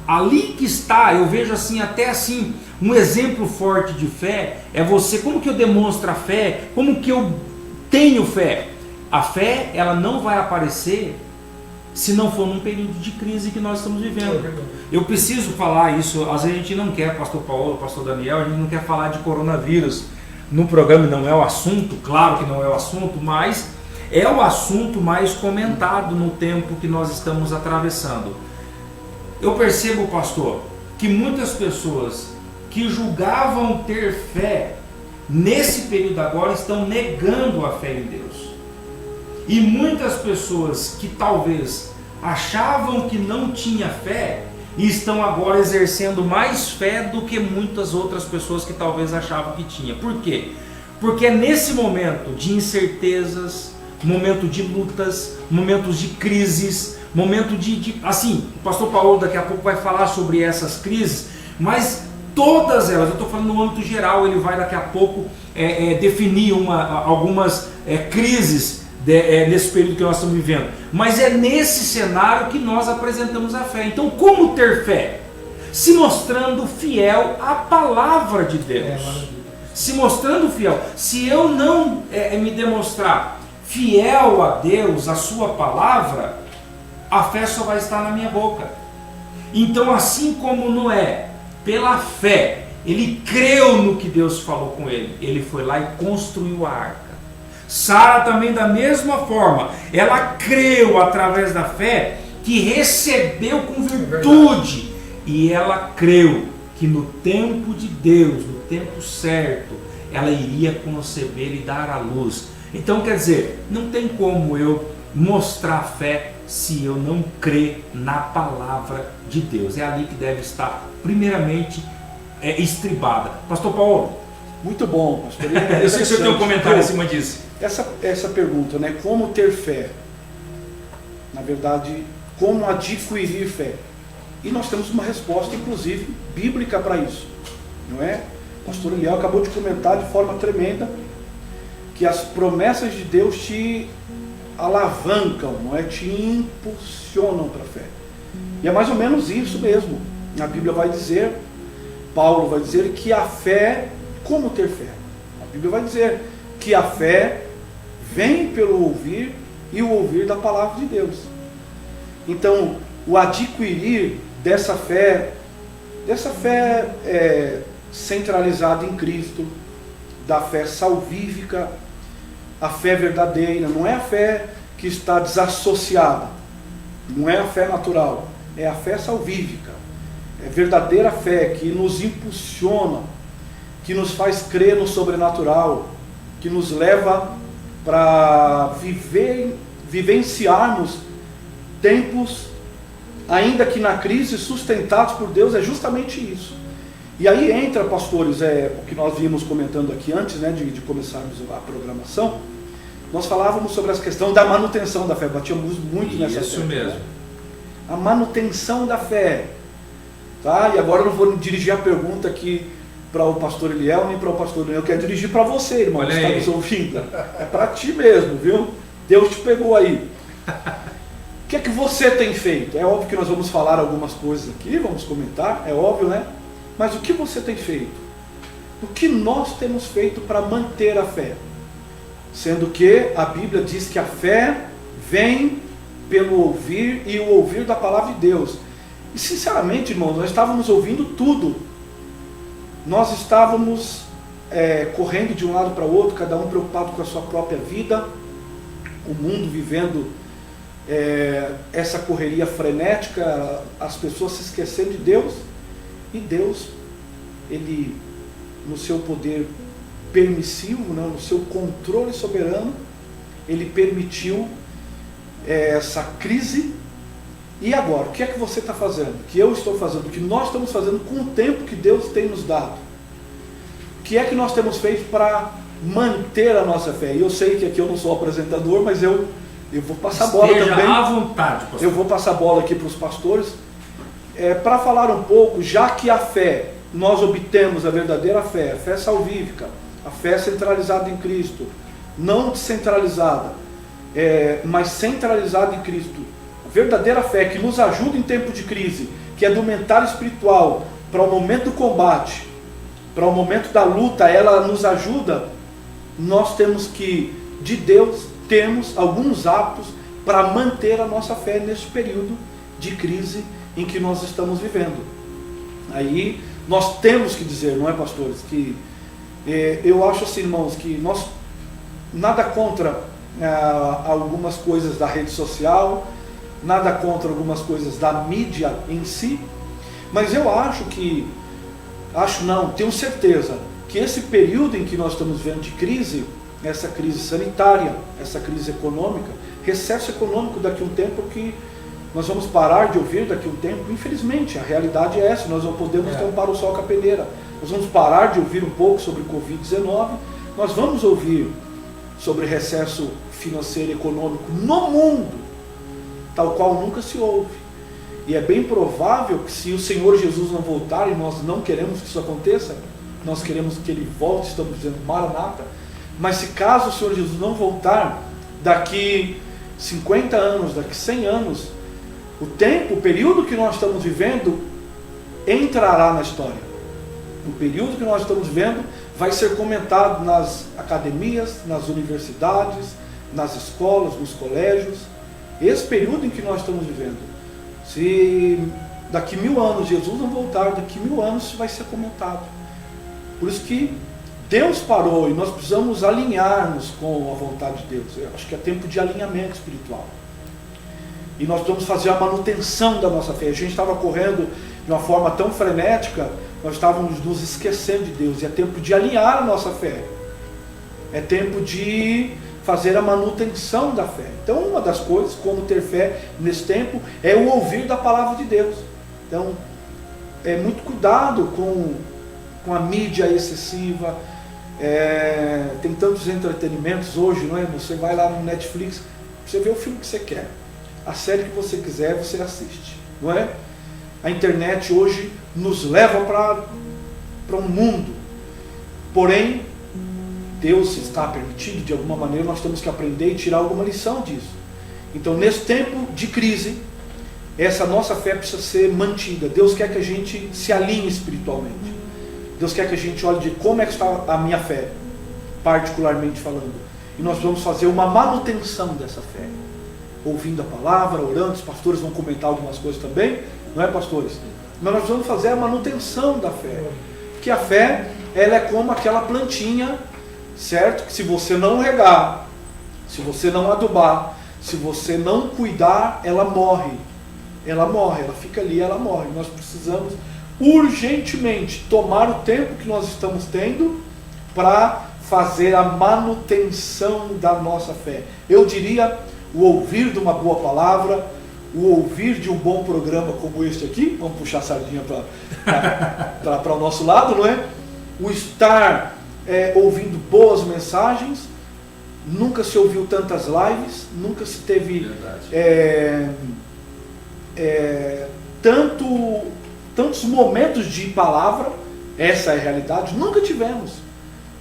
ali que está, eu vejo assim, até assim, um exemplo forte de fé, é você, como que eu demonstro a fé, como que eu tenho fé? A fé, ela não vai aparecer se não for num período de crise que nós estamos vivendo. Eu preciso falar isso, às vezes a gente não quer, pastor Paulo, pastor Daniel, a gente não quer falar de coronavírus no programa, não é o assunto, claro que não é o assunto, mas é o assunto mais comentado no tempo que nós estamos atravessando. Eu percebo, pastor, que muitas pessoas que julgavam ter fé nesse período agora estão negando a fé em Deus. E muitas pessoas que talvez achavam que não tinha fé estão agora exercendo mais fé do que muitas outras pessoas que talvez achavam que tinha. Por quê? Porque é nesse momento de incertezas, momento de lutas, momentos de crises, momento assim, o pastor Paulo daqui a pouco vai falar sobre essas crises, mas todas elas, eu estou falando no âmbito geral, ele vai daqui a pouco definir algumas crises nesse período que nós estamos vivendo, mas é nesse cenário que nós apresentamos a fé. Então, como ter fé? Se mostrando fiel à palavra de Deus, se mostrando fiel. Se eu não me demonstrar fiel a Deus, a sua palavra, a fé só vai estar na minha boca. Então, assim como Noé, pela fé, ele creu no que Deus falou com ele, ele foi lá e construiu a arca. Sara também, da mesma forma, ela creu através da fé, que recebeu com virtude, e ela creu que no tempo de Deus, no tempo certo, ela iria conceber e dar à luz. Então, quer dizer, não tem como eu mostrar fé se eu não crer na palavra de Deus. É ali que deve estar, primeiramente, estribada. Pastor Paulo. Muito bom, pastor. Eu sei que o senhor tem um comentário em cima disso. Essa pergunta, né? Como ter fé? Na verdade, como adquirir fé? E nós temos uma resposta, inclusive, bíblica para isso. Não é? O pastor Eliel acabou de comentar de forma tremenda que as promessas de Deus te alavancam, não é? Te impulsionam para a fé. E é mais ou menos isso mesmo. A Bíblia vai dizer, Paulo vai dizer que a fé, como ter fé? A Bíblia vai dizer que a fé vem pelo ouvir e o ouvir da palavra de Deus. Então, o adquirir dessa fé centralizada em Cristo, da fé salvífica, a fé verdadeira, não é a fé que está desassociada, não é a fé natural, é a fé salvífica, é verdadeira fé que nos impulsiona, que nos faz crer no sobrenatural, que nos leva para vivenciarmos tempos, ainda que na crise, sustentados por Deus. É justamente isso. E aí entra, pastores, o que nós vimos comentando aqui antes, né, de começarmos a programação. Nós falávamos sobre a questão da manutenção da fé, batíamos muito nessa Isso tecla, mesmo. né? A manutenção da fé. Tá? E agora eu não vou dirigir a pergunta aqui para o pastor Eliel, nem para o pastor Daniel, eu quero dirigir para você, irmão, que está nos ouvindo. É para ti mesmo, viu? Deus te pegou aí. O que é que você tem feito? É óbvio que nós vamos falar algumas coisas aqui, vamos comentar, é óbvio, né? Mas o que você tem feito? O que nós temos feito para manter a fé? Sendo que a Bíblia diz que a fé vem pelo ouvir e o ouvir da palavra de Deus. E sinceramente, irmãos, nós estávamos ouvindo tudo. Nós estávamos correndo de um lado para o outro, cada um preocupado com a sua própria vida, o mundo vivendo essa correria frenética, as pessoas se esquecendo de Deus, e Deus, Ele, no seu poder permissivo, né, no seu controle soberano, Ele permitiu essa crise. E agora, o que é que você está fazendo? O que eu estou fazendo? O que nós estamos fazendo com o tempo que Deus tem nos dado? O que é que nós temos feito para manter a nossa fé? E eu sei que aqui eu não sou apresentador, mas eu vou passar a bola também. À vontade, pastor. Eu vou passar a bola aqui para os pastores, para falar um pouco, já que a fé, nós obtemos a verdadeira fé, a fé salvífica, a fé centralizada em Cristo, não descentralizada, mas centralizada em Cristo. Verdadeira fé que nos ajuda em tempo de crise, que é do mental espiritual para o momento do combate, para o momento da luta, ela nos ajuda. Nós temos que, de Deus, temos alguns hábitos para manter a nossa fé nesse período de crise em que nós estamos vivendo. Aí nós temos que dizer, não é, pastores, que eu acho assim, irmãos, que nós nada contra algumas coisas da rede social, nada contra algumas coisas da mídia em si, mas eu tenho certeza que esse período em que nós estamos vendo de crise, essa crise sanitária, essa crise econômica, recesso econômico daqui a um tempo que nós vamos parar de ouvir daqui a um tempo, infelizmente, a realidade é essa, nós não podemos tampar o sol com a peneira, nós vamos parar de ouvir um pouco sobre Covid-19, nós vamos ouvir sobre recesso financeiro e econômico no mundo, tal qual nunca se ouve. E é bem provável que se o Senhor Jesus não voltar, e nós não queremos que isso aconteça, nós queremos que Ele volte, estamos dizendo Maranata, mas se caso o Senhor Jesus não voltar, daqui 50 anos, daqui 100 anos, o período que nós estamos vivendo entrará na história. O período que nós estamos vivendo vai ser comentado nas academias, nas universidades, nas escolas, nos colégios. Esse período em que nós estamos vivendo. Se daqui 1000 anos Jesus não voltar, daqui 1000 anos isso vai ser comentado. Por isso que Deus parou e nós precisamos alinhar-nos com a vontade de Deus. Eu acho que é tempo de alinhamento espiritual. E nós precisamos fazer a manutenção da nossa fé. A gente estava correndo de uma forma tão frenética, nós estávamos nos esquecendo de Deus. E é tempo de alinhar a nossa fé. É tempo de fazer a manutenção da fé. Então, uma das coisas, como ter fé nesse tempo, é o ouvir da palavra de Deus. Então, é muito cuidado com a mídia excessiva. Tem tantos entretenimentos hoje, não é? Você vai lá no Netflix, você vê o filme que você quer. A série que você quiser, você assiste, não é? A internet hoje nos leva para um mundo. Porém, Deus está permitindo, de alguma maneira, nós temos que aprender e tirar alguma lição disso. Então, nesse tempo de crise, essa nossa fé precisa ser mantida. Deus quer que a gente se alinhe espiritualmente. Deus quer que a gente olhe de como é que está a minha fé, particularmente falando. E nós vamos fazer uma manutenção dessa fé. Ouvindo a palavra, orando, os pastores vão comentar algumas coisas também, não é, pastores? Mas nós vamos fazer a manutenção da fé. Porque a fé, ela é como aquela plantinha, certo? Que se você não regar, se você não adubar, se você não cuidar, ela morre. Ela morre, ela fica ali, ela morre. Nós precisamos urgentemente tomar o tempo que nós estamos tendo para fazer a manutenção da nossa fé. Eu diria, o ouvir de uma boa palavra, o ouvir de um bom programa como este aqui, vamos puxar a sardinha para o nosso lado, não é? O estar ouvindo boas mensagens. Nunca se ouviu tantas lives, nunca se teve tantos momentos de palavra. Essa é a realidade, nunca tivemos.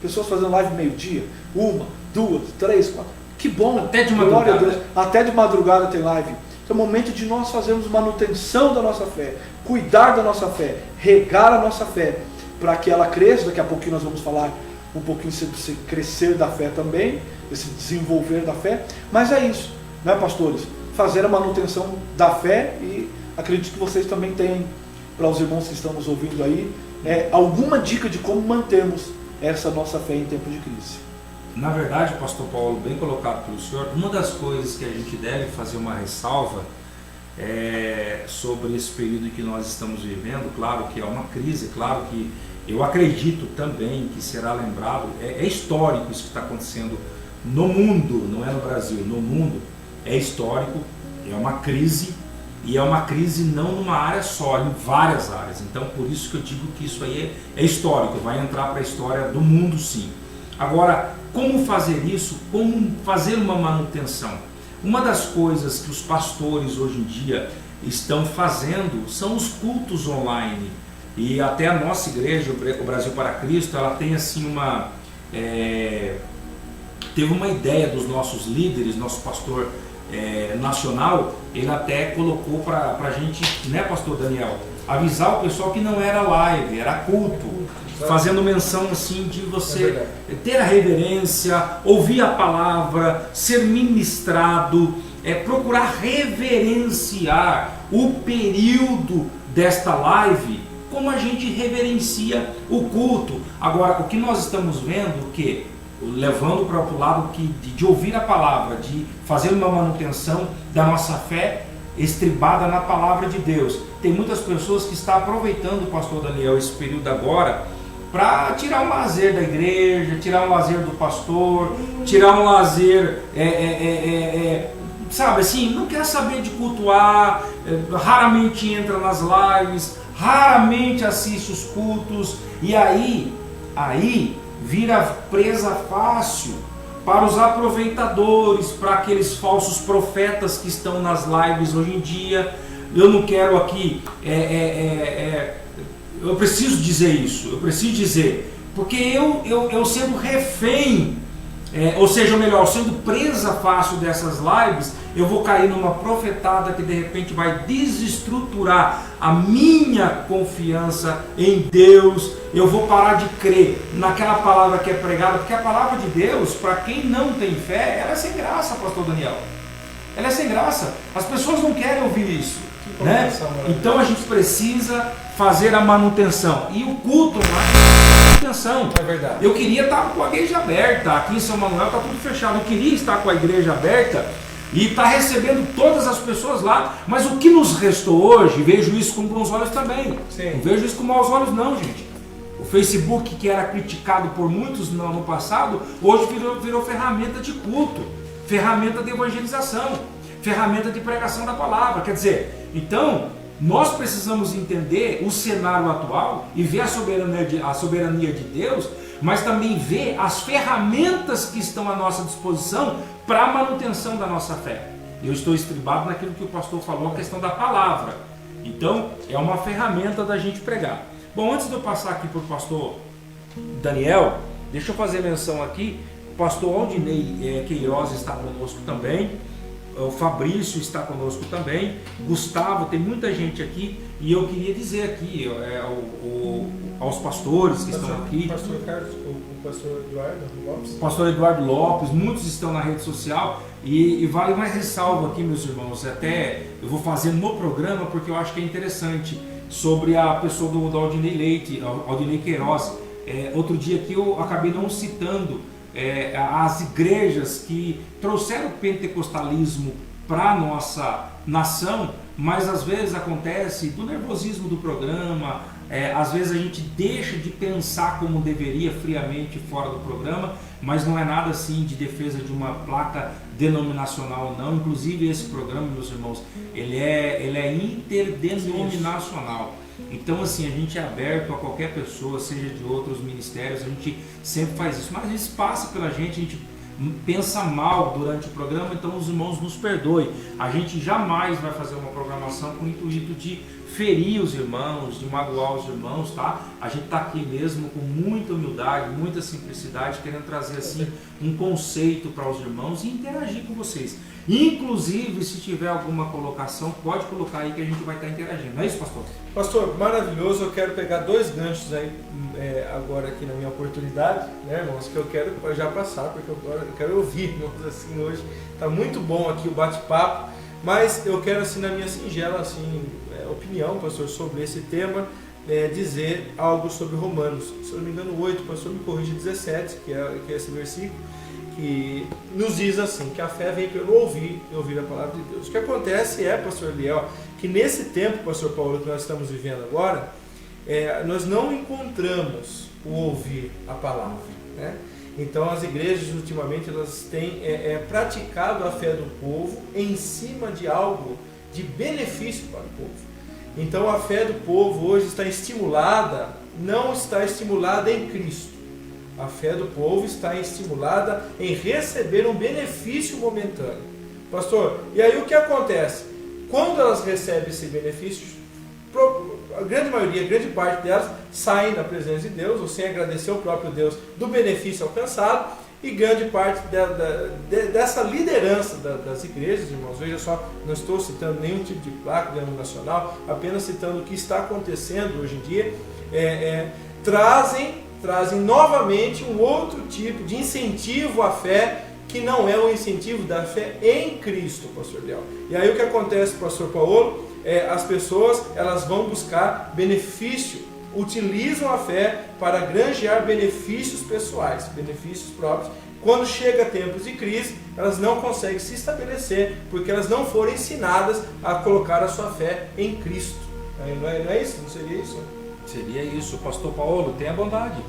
Pessoas fazendo live meio-dia, 1, 2, 3, 4. Que bom, até de madrugada. Glória a Deus. Até de madrugada tem live. É o momento de nós fazermos manutenção da nossa fé, cuidar da nossa fé, regar a nossa fé, para que ela cresça. Daqui a pouquinho nós vamos falar um pouquinho sobre esse crescer da fé também, esse desenvolver da fé. Mas é isso, né, pastores? Fazer a manutenção da fé, e acredito que vocês também têm, para os irmãos que estão nos ouvindo aí, alguma dica de como mantermos essa nossa fé em tempo de crise. Na verdade, pastor Paulo, bem colocado pelo senhor, uma das coisas que a gente deve fazer uma ressalva sobre esse período que nós estamos vivendo. Claro que é uma crise, claro que eu acredito também que será lembrado, é histórico isso que está acontecendo no mundo, não é no Brasil, no mundo é histórico, é uma crise, e é uma crise não numa área só, em várias áreas. Então, por isso que eu digo que isso aí é histórico, vai entrar para a história do mundo, sim. Agora, como fazer isso? Como fazer uma manutenção? Uma das coisas que os pastores hoje em dia estão fazendo são os cultos online. E até a nossa igreja, o Brasil para Cristo, ela tem assim teve uma ideia dos nossos líderes, nosso pastor nacional, ele até colocou para a gente, né, pastor Daniel, avisar o pessoal que não era live, era culto. Fazendo menção assim de você ter a reverência, ouvir a palavra, ser ministrado, procurar reverenciar o período desta live como a gente reverencia o culto. Agora, o que nós estamos vendo, que levando para o lado de ouvir a palavra, de fazer uma manutenção da nossa fé estribada na palavra de Deus. Tem muitas pessoas que estão aproveitando, pastor Daniel, esse período agora para tirar um lazer da igreja, tirar um lazer do pastor, tirar um lazer, sabe assim, não quer saber de cultuar, raramente entra nas lives, raramente assiste os cultos, e aí vira presa fácil para os aproveitadores, para aqueles falsos profetas que estão nas lives hoje em dia. Eu não quero aqui, eu preciso dizer isso, eu preciso dizer, porque eu sendo refém, ou seja, melhor, sendo presa fácil dessas lives, eu vou cair numa profetada que de repente vai desestruturar a minha confiança em Deus. Eu vou parar de crer naquela palavra que é pregada, porque a palavra de Deus, para quem não tem fé, ela é sem graça, pastor Daniel. Ela é sem graça. As pessoas não querem ouvir isso, né? Então a gente precisa fazer a manutenção. E o culto é manutenção. É verdade. Eu queria estar com a igreja aberta. Aqui em São Manuel está tudo fechado. Eu queria estar com a igreja aberta e estar recebendo todas as pessoas lá. Mas o que nos restou hoje, vejo isso com bons olhos também. Sim. Não vejo isso com maus olhos não, gente. O Facebook, que era criticado por muitos no ano passado, hoje virou ferramenta de culto, ferramenta de evangelização, ferramenta de pregação da palavra. Quer dizer, então, nós precisamos entender o cenário atual e ver a soberania de Deus, mas também ver as ferramentas que estão à nossa disposição para a manutenção da nossa fé. Eu estou estribado naquilo que o pastor falou, a questão da palavra. Então, é uma ferramenta da gente pregar. Bom, antes de eu passar aqui para o pastor Daniel, deixa eu fazer menção aqui. O pastor Aldinei Queiroz está conosco também. O Fabrício está conosco também. Gustavo, tem muita gente aqui. E eu queria dizer aqui aos pastores que estão aqui. Pastor Carlos, o pastor Eduardo Lopes. Pastor Eduardo Lopes, muitos estão na rede social. E vale mais ressalvo aqui, meus irmãos. Até eu vou fazer no programa porque eu acho que é interessante. Sobre a pessoa do Aldinei Queiroz. Outro dia aqui eu acabei não citando as igrejas que trouxeram o pentecostalismo para a nossa nação, mas às vezes acontece do nervosismo do programa, às vezes a gente deixa de pensar como deveria friamente fora do programa, mas não é nada assim de defesa de uma placa denominacional não. Inclusive esse programa, meus irmãos, ele é interdenominacional. Então assim, a gente é aberto a qualquer pessoa, seja de outros ministérios, a gente sempre faz isso, mas às vezes passa pela gente, a gente pensa mal durante o programa, então os irmãos nos perdoem. A gente jamais vai fazer uma programação com o intuito de ferir os irmãos, de magoar os irmãos, tá? A gente está aqui mesmo com muita humildade, muita simplicidade, querendo trazer assim um conceito para os irmãos e interagir com vocês. Inclusive, se tiver alguma colocação, pode colocar aí que a gente vai estar interagindo. Não é isso, pastor? Pastor, maravilhoso. Eu quero pegar dois ganchos aí agora aqui na minha oportunidade, né, irmãos, que eu quero já passar, porque eu quero ouvir, irmãos, assim, hoje. Está muito bom aqui o bate-papo, mas eu quero, assim, na minha singela, assim, opinião, pastor, sobre esse tema, dizer algo sobre Romanos. Se eu não me engano, 8, pastor, me corrige, 17, que é esse versículo, que nos diz assim, que a fé vem pelo ouvir e ouvir a palavra de Deus. O que acontece pastor Eliel, que nesse tempo, pastor Paulo, que nós estamos vivendo agora, nós não encontramos o ouvir a palavra, né? Então as igrejas ultimamente elas têm praticado a fé do povo em cima de algo de benefício para o povo. Então a fé do povo hoje não está estimulada em Cristo. A fé do povo está estimulada em receber um benefício momentâneo. Pastor, e aí o que acontece? Quando elas recebem esse benefício, a grande parte delas saem da presença de Deus, ou sem agradecer ao próprio Deus do benefício alcançado, e grande parte dessa liderança das igrejas, irmãos, veja só, não estou citando nenhum tipo de placa denominacional, apenas citando o que está acontecendo hoje em dia, trazem novamente um outro tipo de incentivo à fé que não é o incentivo da fé em Cristo, pastor Del. E aí o que acontece, pastor Paulo, as pessoas elas vão buscar benefício, utilizam a fé para granjear benefícios pessoais, benefícios próprios. Quando chega tempos de crise, elas não conseguem se estabelecer, porque elas não foram ensinadas a colocar a sua fé em Cristo. Não é isso? Não seria isso? Seria isso. Pastor Paulo, tenha bondade.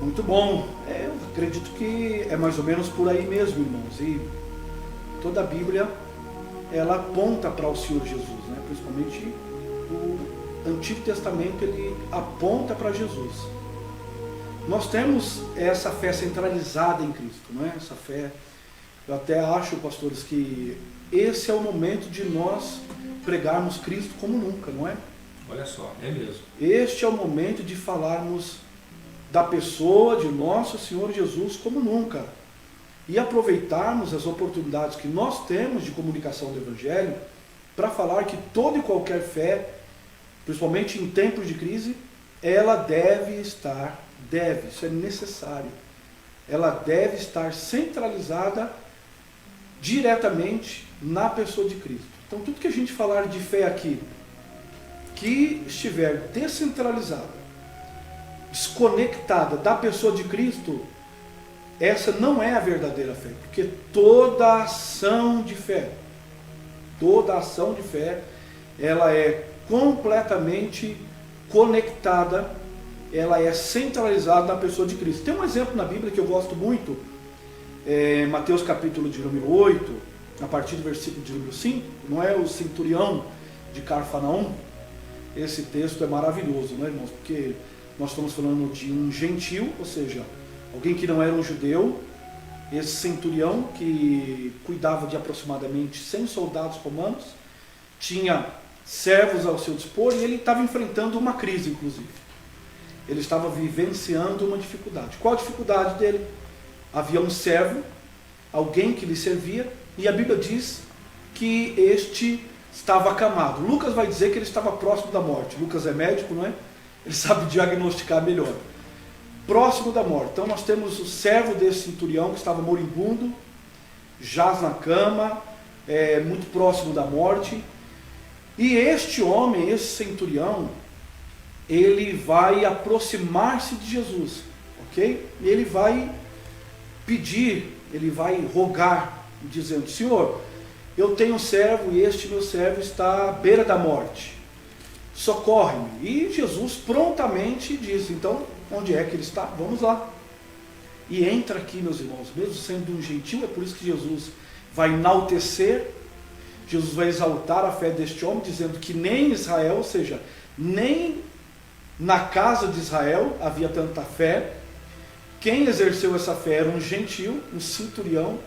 Muito bom. Eu acredito que é mais ou menos por aí mesmo, irmãos. E toda a Bíblia, ela aponta para o Senhor Jesus, né? Principalmente o Antigo Testamento, ele aponta para Jesus. Nós temos essa fé centralizada em Cristo, não é? Essa fé, eu até acho, pastores, que esse é o momento de nós pregarmos Cristo como nunca, não é? Olha só, é mesmo. Este é o momento de falarmos da pessoa de nosso Senhor Jesus como nunca. E aproveitarmos as oportunidades que nós temos de comunicação do Evangelho para falar que toda e qualquer fé, principalmente em tempos de crise, ela isso é necessário, ela deve estar centralizada diretamente na pessoa de Cristo. Então tudo que a gente falar de fé aqui, que estiver descentralizada, desconectada da pessoa de Cristo, essa não é a verdadeira fé, porque toda ação de fé, ela é completamente conectada, ela é centralizada na pessoa de Cristo. Tem um exemplo na Bíblia que eu gosto muito, Mateus capítulo de número 8, a partir do versículo de número 5, não é o centurião de Cafarnaum? Esse texto é maravilhoso, não é, irmãos? Porque nós estamos falando de um gentil, ou seja, alguém que não era um judeu. Esse centurião, que cuidava de aproximadamente 100 soldados romanos, tinha servos ao seu dispor, e ele estava enfrentando uma crise, inclusive. Ele estava vivenciando uma dificuldade. Qual a dificuldade dele? Havia um servo, alguém que lhe servia, e a Bíblia diz que este estava acamado. Lucas vai dizer que ele estava próximo da morte. Lucas é médico, não é? Ele sabe diagnosticar melhor. Próximo da morte. Então nós temos o servo desse centurião que estava moribundo, jaz na cama, muito próximo da morte. E este homem, esse centurião, ele vai aproximar-se de Jesus, ok? E ele vai pedir, ele vai rogar, dizendo: Senhor, eu tenho um servo e este meu servo está à beira da morte, socorre-me. E Jesus prontamente diz: então, onde é que ele está? Vamos lá. E entra aqui, meus irmãos, mesmo sendo um gentil, é por isso que Jesus vai enaltecer, Jesus vai exaltar a fé deste homem, dizendo que nem em Israel, ou seja, nem na casa de Israel havia tanta fé. Quem exerceu essa fé era um gentil, um centurião,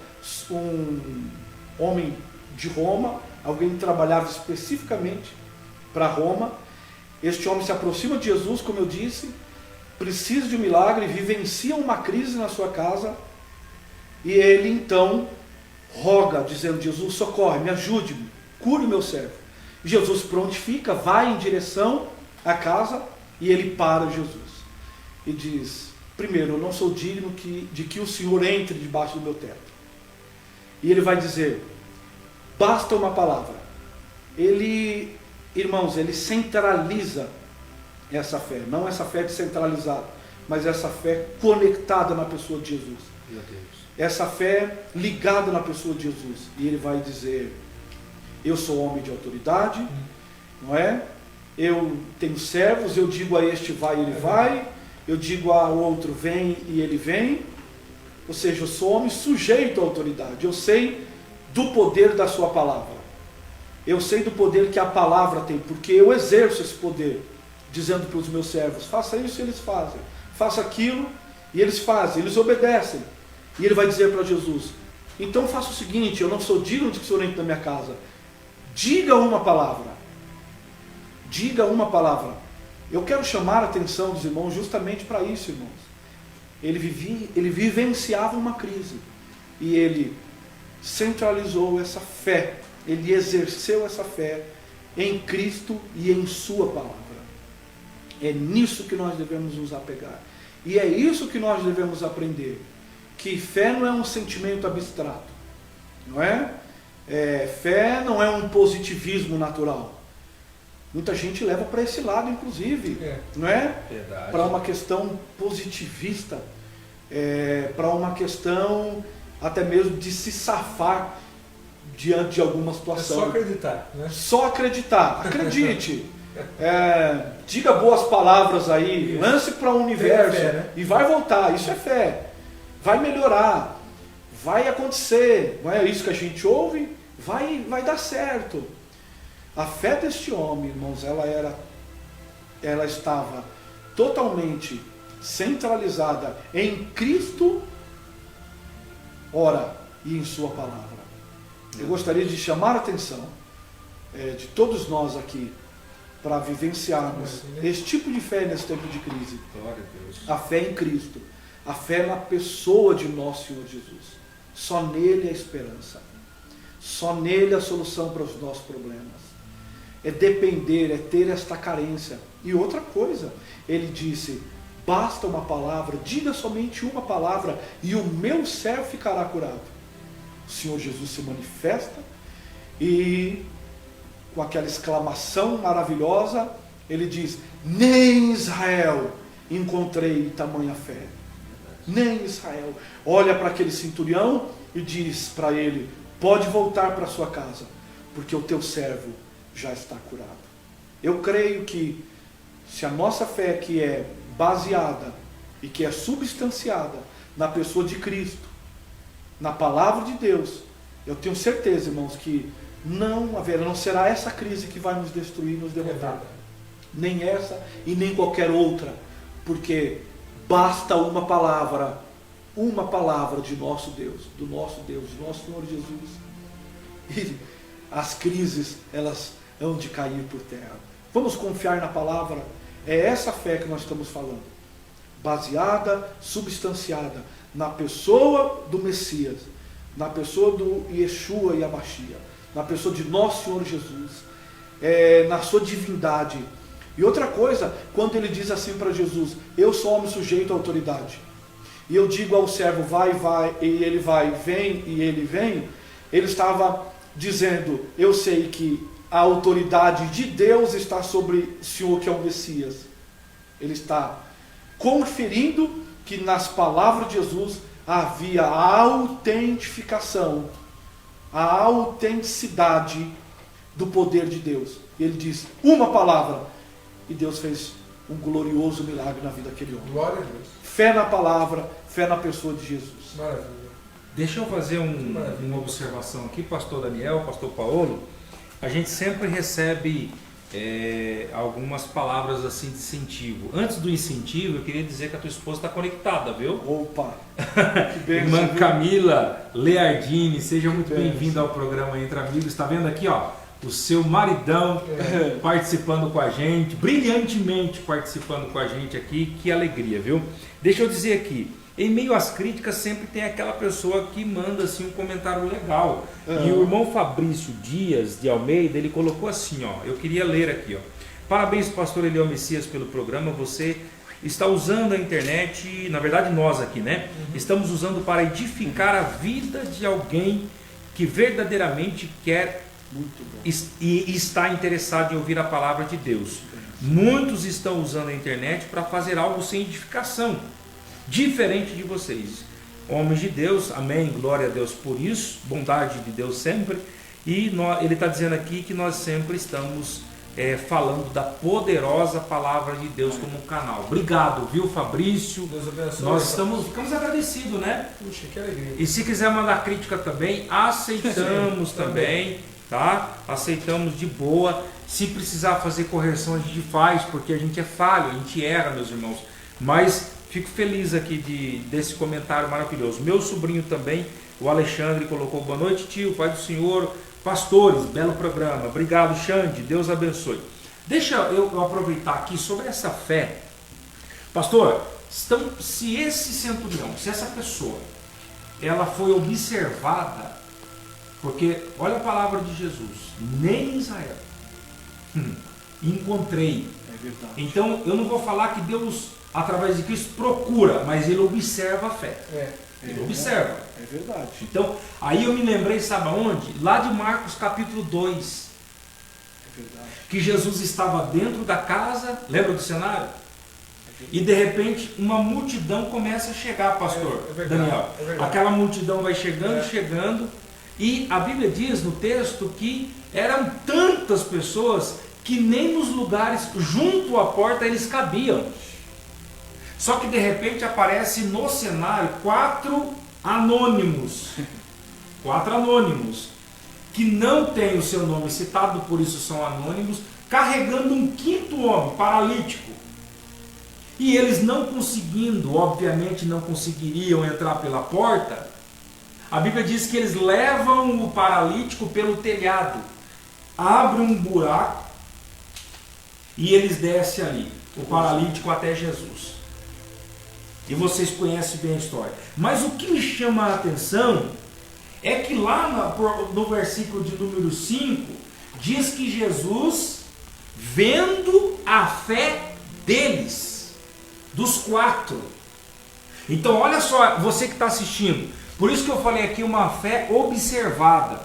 um homem de Roma, alguém que trabalhava especificamente para Roma. Este homem se aproxima de Jesus, como eu disse, precisa de um milagre, vivencia uma crise na sua casa, e ele então roga, dizendo: Jesus, socorre, me ajude-me, cure o meu servo. E Jesus prontifica, vai em direção à casa, e ele para Jesus e diz: primeiro, eu não sou digno de que o Senhor entre debaixo do meu teto. E ele vai dizer: basta uma palavra. Ele, irmãos, ele centraliza essa fé, não essa fé descentralizada, mas essa fé conectada na pessoa de Jesus. Meu Deus. Essa fé ligada na pessoa de Jesus. E ele vai dizer: eu sou homem de autoridade, não é? Eu tenho servos, eu digo a este vai, ele vai, eu digo ao outro vem e ele vem. Ou seja, eu sou homem sujeito à autoridade, eu sei do poder da sua palavra, eu sei do poder que a palavra tem, porque eu exerço esse poder, dizendo para os meus servos: faça isso e eles fazem, faça aquilo e eles fazem, eles obedecem. E ele vai dizer para Jesus: então faça o seguinte, eu não sou digno de que o Senhor entre na minha casa, diga uma palavra. Diga uma palavra. Eu quero chamar a atenção dos irmãos justamente para isso, irmãos. Ele vivenciava uma crise, e ele centralizou essa fé, ele exerceu essa fé em Cristo e em sua palavra. É nisso que nós devemos nos apegar, e é isso que nós devemos aprender, que fé não é um sentimento abstrato, não é? Fé não é um positivismo natural. Muita gente leva para esse lado, inclusive, não é? Para uma questão positivista, para uma questão até mesmo de se safar diante de alguma situação. É só acreditar, né? Só acreditar, acredite. Diga boas palavras aí, lance para o universo, fé, né? e vai voltar, isso é fé. Vai melhorar, vai acontecer, não é isso que a gente ouve? Vai dar certo. A fé deste homem, irmãos, ela estava totalmente centralizada em Cristo, ora, e em sua palavra. Eu gostaria de chamar a atenção de todos nós aqui para vivenciarmos esse tipo de fé nesse tempo de crise. Glória a Deus. A fé em Cristo, a fé na pessoa de nosso Senhor Jesus. Só nele a esperança. Só nele a solução para os nossos problemas. É depender, é ter esta carência. E outra coisa, ele disse, basta uma palavra, diga somente uma palavra e o meu servo ficará curado. O Senhor Jesus se manifesta e com aquela exclamação maravilhosa, ele diz, nem em Israel encontrei tamanha fé. Nem em Israel. Olha para aquele centurião e diz para ele, pode voltar para sua casa, porque o teu servo já está curado. Eu creio que se a nossa fé que é baseada e que é substanciada na pessoa de Cristo, na palavra de Deus, eu tenho certeza, irmãos, que não será essa crise que vai nos destruir, nos derrotar. Nem essa e nem qualquer outra, porque basta uma palavra de nosso Deus, do nosso Senhor Jesus. E as crises, elas hão de cair por terra. Vamos confiar na palavra. É essa fé que nós estamos falando. Baseada, substanciada na pessoa do Messias, na pessoa do Yeshua e Amashia, na pessoa de nosso Senhor Jesus, na sua divindade. E outra coisa, quando ele diz assim para Jesus, eu sou homem sujeito à autoridade, e eu digo ao servo, vai, e ele vai, vem, e ele vem, ele estava dizendo, eu sei que a autoridade de Deus está sobre o Senhor que é o Messias. Ele está conferindo que nas palavras de Jesus havia a autentificação, a autenticidade do poder de Deus. E ele diz uma palavra, e Deus fez um glorioso milagre na vida daquele homem. Glória a Deus. Fé na palavra, fé na pessoa de Jesus. Maravilha. Deixa eu fazer uma observação aqui, pastor Daniel, pastor Paulo. A gente sempre recebe algumas palavras assim de incentivo. Antes do incentivo, eu queria dizer que a tua esposa está conectada, viu? Opa! Que bênção, Irmã viu? Camila Leardini, seja muito bênção. bem-vinda ao programa Entre Amigos. Está vendo aqui, ó, o seu maridão participando com a gente, brilhantemente participando com a gente aqui. Que alegria, viu? Deixa eu dizer aqui, em meio às críticas sempre tem aquela pessoa que manda assim um comentário legal. E o irmão Fabrício Dias de Almeida, ele colocou assim, ó, eu queria ler aqui, ó. Parabéns, pastor Eliel Messias, pelo programa. Você está usando a internet, na verdade nós aqui, né? Estamos usando para edificar a vida de alguém que verdadeiramente quer e está interessado em ouvir a palavra de Deus. Muitos estão usando a internet para fazer algo sem edificação, diferente de vocês, homens de Deus. Amém, glória a Deus por isso, bondade de Deus sempre. E ele está dizendo aqui que nós sempre estamos falando da poderosa palavra de Deus como canal. Obrigado, viu, Fabrício? Deus abençoe. Nós ficamos agradecidos, né? Puxa, que alegria. E se quiser mandar crítica também, aceitamos também, tá? Aceitamos de boa. Se precisar fazer correção, a gente faz, porque a gente é falho, a gente erra, meus irmãos. Mas fico feliz aqui desse comentário maravilhoso. Meu sobrinho também, o Alexandre, colocou boa noite, tio, Pai do Senhor, pastores, belo programa. Obrigado, Xande, Deus abençoe. Deixa eu aproveitar aqui sobre essa fé. Pastor, se esse centurião, se essa pessoa, ela foi observada, porque olha a palavra de Jesus, nem em Israel encontrei. É verdade. Então eu não vou falar que Deus através de Cristo, procura, mas ele observa a fé. Ele observa. É verdade. Então, aí eu me lembrei, sabe aonde? Lá de Marcos capítulo 2. É verdade. Que Jesus estava dentro da casa, lembra do cenário? E de repente uma multidão começa a chegar, pastor Daniel. Aquela multidão vai chegando, e a Bíblia diz no texto que eram tantas pessoas que nem nos lugares junto à porta eles cabiam. Só que de repente aparece no cenário 4 anônimos. 4 anônimos. Que não tem o seu nome citado, por isso são anônimos, carregando um 5º homem, paralítico. E eles não conseguindo, obviamente não conseguiriam entrar pela porta, a Bíblia diz que eles levam o paralítico pelo telhado, abrem um buraco e eles descem ali, o paralítico até Jesus. E vocês conhecem bem a história. Mas o que me chama a atenção é que lá no versículo de número 5, diz que Jesus, vendo a fé deles, dos 4. Então olha só, você que está assistindo, por isso que eu falei aqui uma fé observada.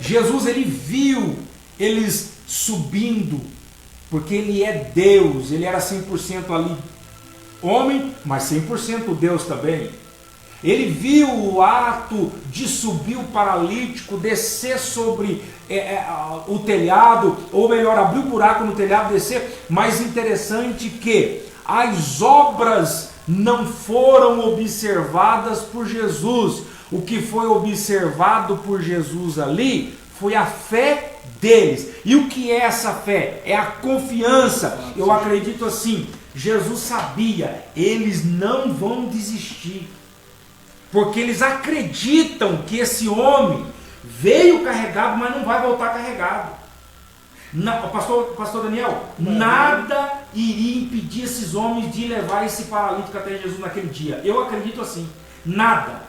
Jesus, ele viu eles subindo, porque ele é Deus, ele era 100% ali homem, mas 100% Deus também. Ele viu o ato de subir o paralítico, descer sobre o telhado, ou melhor, abrir um buraco no telhado, descer. Mais interessante que as obras não foram observadas por Jesus. O que foi observado por Jesus ali foi a fé deles. E o que é essa fé? É a confiança. Eu acredito assim, Jesus sabia, eles não vão desistir. Porque eles acreditam que esse homem veio carregado, mas não vai voltar carregado. Pastor Daniel, nada iria impedir esses homens de levar esse paralítico até Jesus naquele dia. Eu acredito assim. Nada.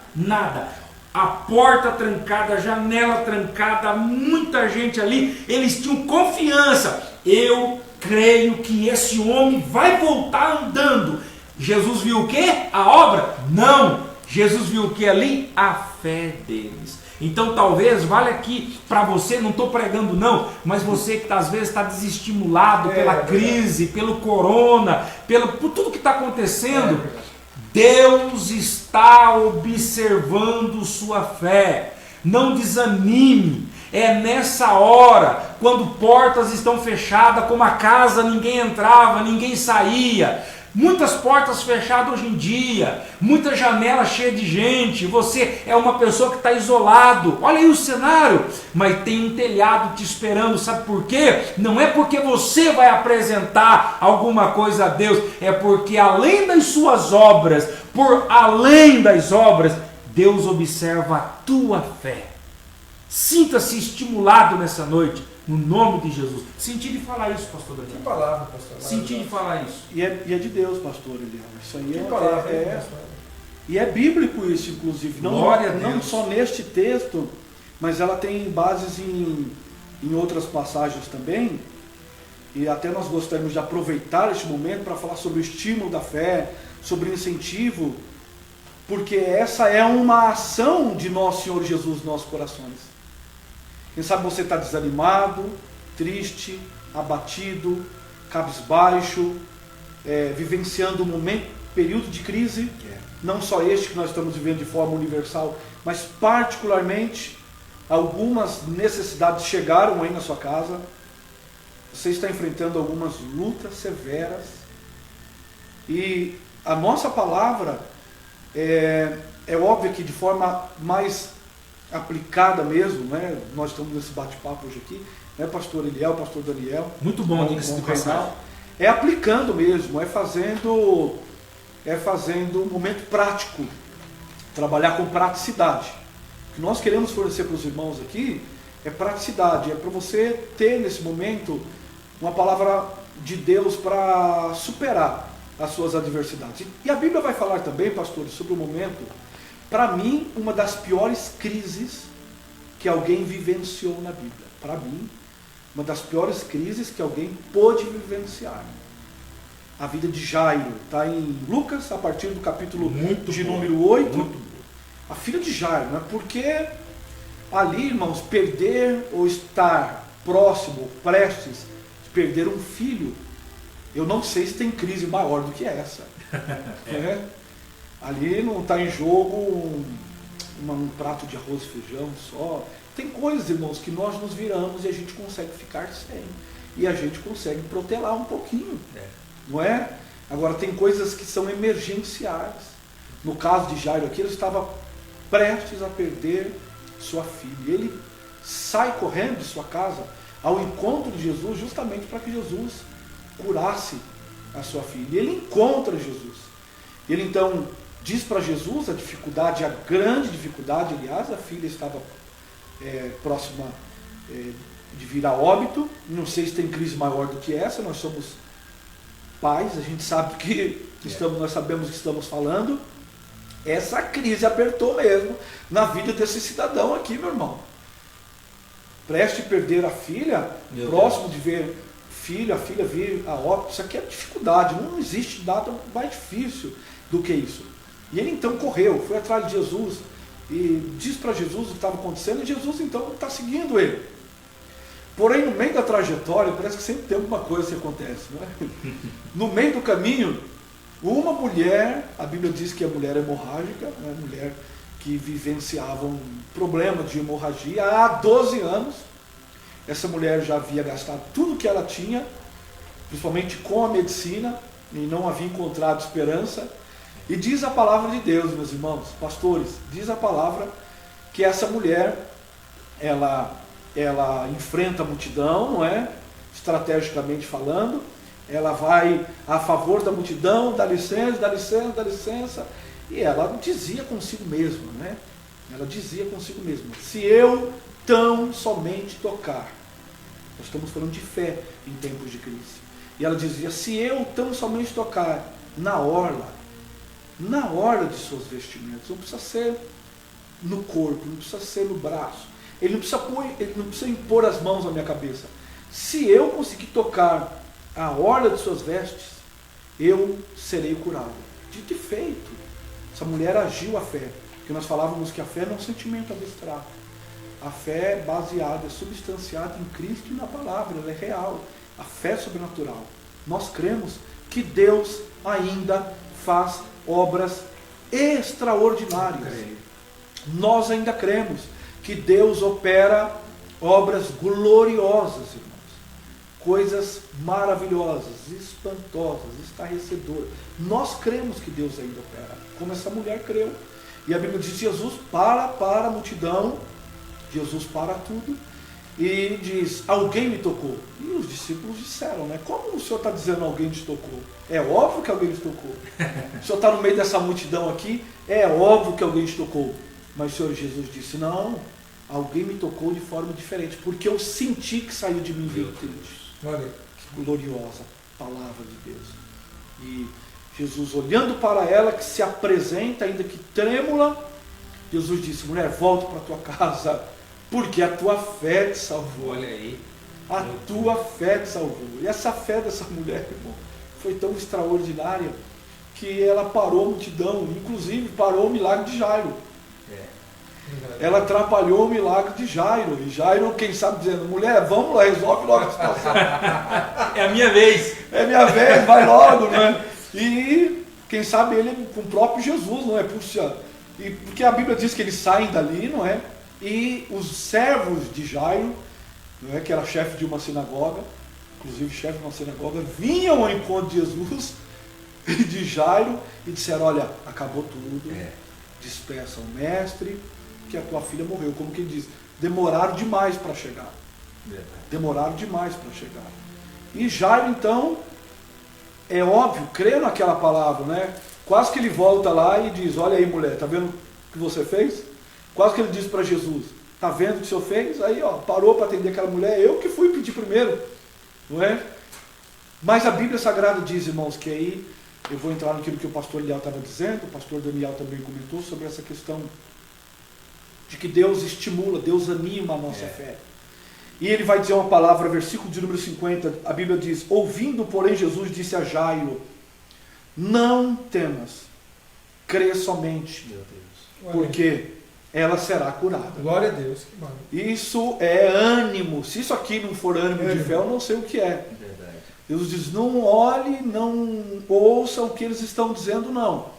A porta trancada, a janela trancada, muita gente ali, eles tinham confiança. Eu creio que esse homem vai voltar andando. Jesus viu o quê? A obra? Não. Jesus viu o que ali? A fé deles. Então talvez valha aqui para você, não estou pregando não, mas você que às vezes está desestimulado pela crise, pelo corona, por tudo que está acontecendo, Deus está observando sua fé. Não desanime. É nessa hora, quando portas estão fechadas, como a casa, ninguém entrava, ninguém saía. Muitas portas fechadas hoje em dia, muitas janelas cheias de gente, você é uma pessoa que está isolado, olha aí o cenário, mas tem um telhado te esperando, sabe por quê? Não é porque você vai apresentar alguma coisa a Deus, é porque além das suas obras, por além das obras, Deus observa a tua fé. Sinta-se estimulado nessa noite, no nome de Jesus. Senti de falar isso, pastor Daniel. Que palavra, pastor? Senti de falar isso. E é de Deus, pastor Eliel. Isso aí Que palavra, e é bíblico isso, inclusive. Não só neste texto, mas ela tem bases em outras passagens também. E até nós gostaríamos de aproveitar este momento para falar sobre o estímulo da fé, sobre o incentivo, porque essa é uma ação de nosso Senhor Jesus nos nossos corações. Quem sabe você está desanimado, triste, abatido, cabisbaixo, vivenciando um período de crise, não só este que nós estamos vivendo de forma universal, mas particularmente algumas necessidades chegaram aí na sua casa, você está enfrentando algumas lutas severas, e a nossa palavra é óbvio que de forma mais aplicada mesmo, né? Nós estamos nesse bate-papo hoje aqui, né, pastor Eliel, pastor Daniel. Muito bom, diga-se de passagem. É aplicando mesmo, é fazendo um momento prático, trabalhar com praticidade. O que nós queremos fornecer para os irmãos aqui é praticidade, é para você ter nesse momento uma palavra de Deus para superar as suas adversidades. E a Bíblia vai falar também, pastores, sobre o momento, para mim, uma das piores crises que alguém vivenciou na Bíblia. Para mim, uma das piores crises que alguém pôde vivenciar. a vida de Jairo. Está em Lucas, a partir do capítulo número 8. Muito bom. A filha de Jairo, né? Porque ali, irmãos, perder ou estar próximo, prestes a perder um filho, eu não sei se tem crise maior do que essa. Né? Ali não está em jogo um prato de arroz e feijão só. Tem coisas, irmãos, que nós nos viramos e a gente consegue ficar sem. E a gente consegue protelar um pouquinho. Não é? Agora, tem coisas que são emergenciais. No caso de Jairo aqui, ele estava prestes a perder sua filha. Ele sai correndo de sua casa ao encontro de Jesus, justamente para que Jesus curasse a sua filha. E ele encontra Jesus. Ele então diz para Jesus a dificuldade, a grande dificuldade, aliás, a filha estava próxima de vir a óbito. Não sei se tem crise maior do que essa. Nós somos pais, a gente sabe que nós sabemos o que estamos falando. Essa crise apertou mesmo na vida desse cidadão aqui, meu irmão. Preste a perder a filha, próximo de ver a filha vir a óbito. Isso aqui é dificuldade, não existe nada mais difícil do que isso. E ele então correu, foi atrás de Jesus e diz para Jesus o que estava acontecendo, e Jesus então está seguindo ele. Porém, no meio da trajetória, parece que sempre tem alguma coisa que acontece, não é? No meio do caminho, uma mulher, a Bíblia diz que a mulher hemorrágica, né, mulher que vivenciava um problema de hemorragia há 12 anos. Essa mulher já havia gastado tudo que ela tinha, principalmente com a medicina, e não havia encontrado esperança. E diz a palavra de Deus, meus irmãos, pastores, diz a palavra que essa mulher, ela enfrenta a multidão, não é? Estrategicamente falando, ela vai a favor da multidão, dá licença, dá licença, dá licença, e ela dizia consigo mesma, né? Ela dizia consigo mesma: se eu tão somente tocar, nós estamos falando de fé em tempos de crise, e ela dizia: se eu tão somente tocar na orla de suas vestimentas, não precisa ser no corpo, não precisa ser no braço, ele não precisa impor as mãos na minha cabeça. Se eu conseguir tocar a orla de suas vestes, eu serei curado. Dito e feito, essa mulher agiu a fé, porque nós falávamos que a fé não é um sentimento abstrato. A fé é baseada, é substanciada em Cristo e na palavra, ela é real. A fé é sobrenatural. Nós cremos que Deus ainda faz obras extraordinárias. Nós ainda cremos que Deus opera obras gloriosas, irmãos. Coisas maravilhosas, espantosas, estarrecedoras. Nós cremos que Deus ainda opera, como essa mulher creu. E a Bíblia diz: Jesus para a multidão, Jesus para tudo, e diz: alguém me tocou. E os discípulos disseram, né? Como o Senhor está dizendo alguém te tocou? É óbvio que alguém te tocou. O Senhor está no meio dessa multidão aqui, é óbvio que alguém te tocou. Mas o Senhor Jesus disse: não, alguém me tocou de forma diferente, porque eu senti que saiu de mim virtude. Olha, Que gloriosa palavra de Deus. E Jesus, olhando para ela, que se apresenta, ainda que trêmula, Jesus disse: mulher, volta para a tua casa, porque a tua fé te salvou. Olha aí. A tua fé te salvou. E essa fé dessa mulher, irmão, foi tão extraordinária que ela parou a multidão, inclusive parou o milagre de Jairo. Ela atrapalhou o milagre de Jairo. E Jairo, quem sabe, dizendo: mulher, vamos lá, resolve logo a situação. É a minha vez. É minha vez, vai logo, né? E quem sabe ele com o próprio Jesus, não é? Puxa, e porque a Bíblia diz que eles saem dali, não é? E os servos de Jairo, não é? Que era chefe de uma sinagoga, inclusive chefe de uma sinagoga, vinham ao encontro de Jesus e de Jairo e disseram: olha, acabou tudo, despeça o mestre, que a tua filha morreu. Como quem diz, demoraram demais para chegar. Demoraram demais para chegar. E Jairo, então, é óbvio, crê naquela palavra, né? Quase que ele volta lá e diz: olha aí, mulher, tá vendo o que você fez? Quase que ele diz para Jesus: tá vendo o que o senhor fez? Aí, ó, parou para atender aquela mulher, eu que fui pedir primeiro, não é? Mas a Bíblia Sagrada diz, irmãos, que aí, eu vou entrar naquilo que o pastor Eliel estava dizendo, o pastor Daniel também comentou sobre essa questão de que Deus estimula, Deus anima a nossa fé. E ele vai dizer uma palavra, versículo de número 50, a Bíblia diz: ouvindo, porém, Jesus disse a Jairo: não temas, crê somente, Meu Deus. porque ela será curada. Glória a Deus. Que maravilha. Isso é ânimo. Se isso aqui não for ânimo de fé, eu não sei o que é. Verdade. Deus diz: não olhe, não ouça o que eles estão dizendo, não.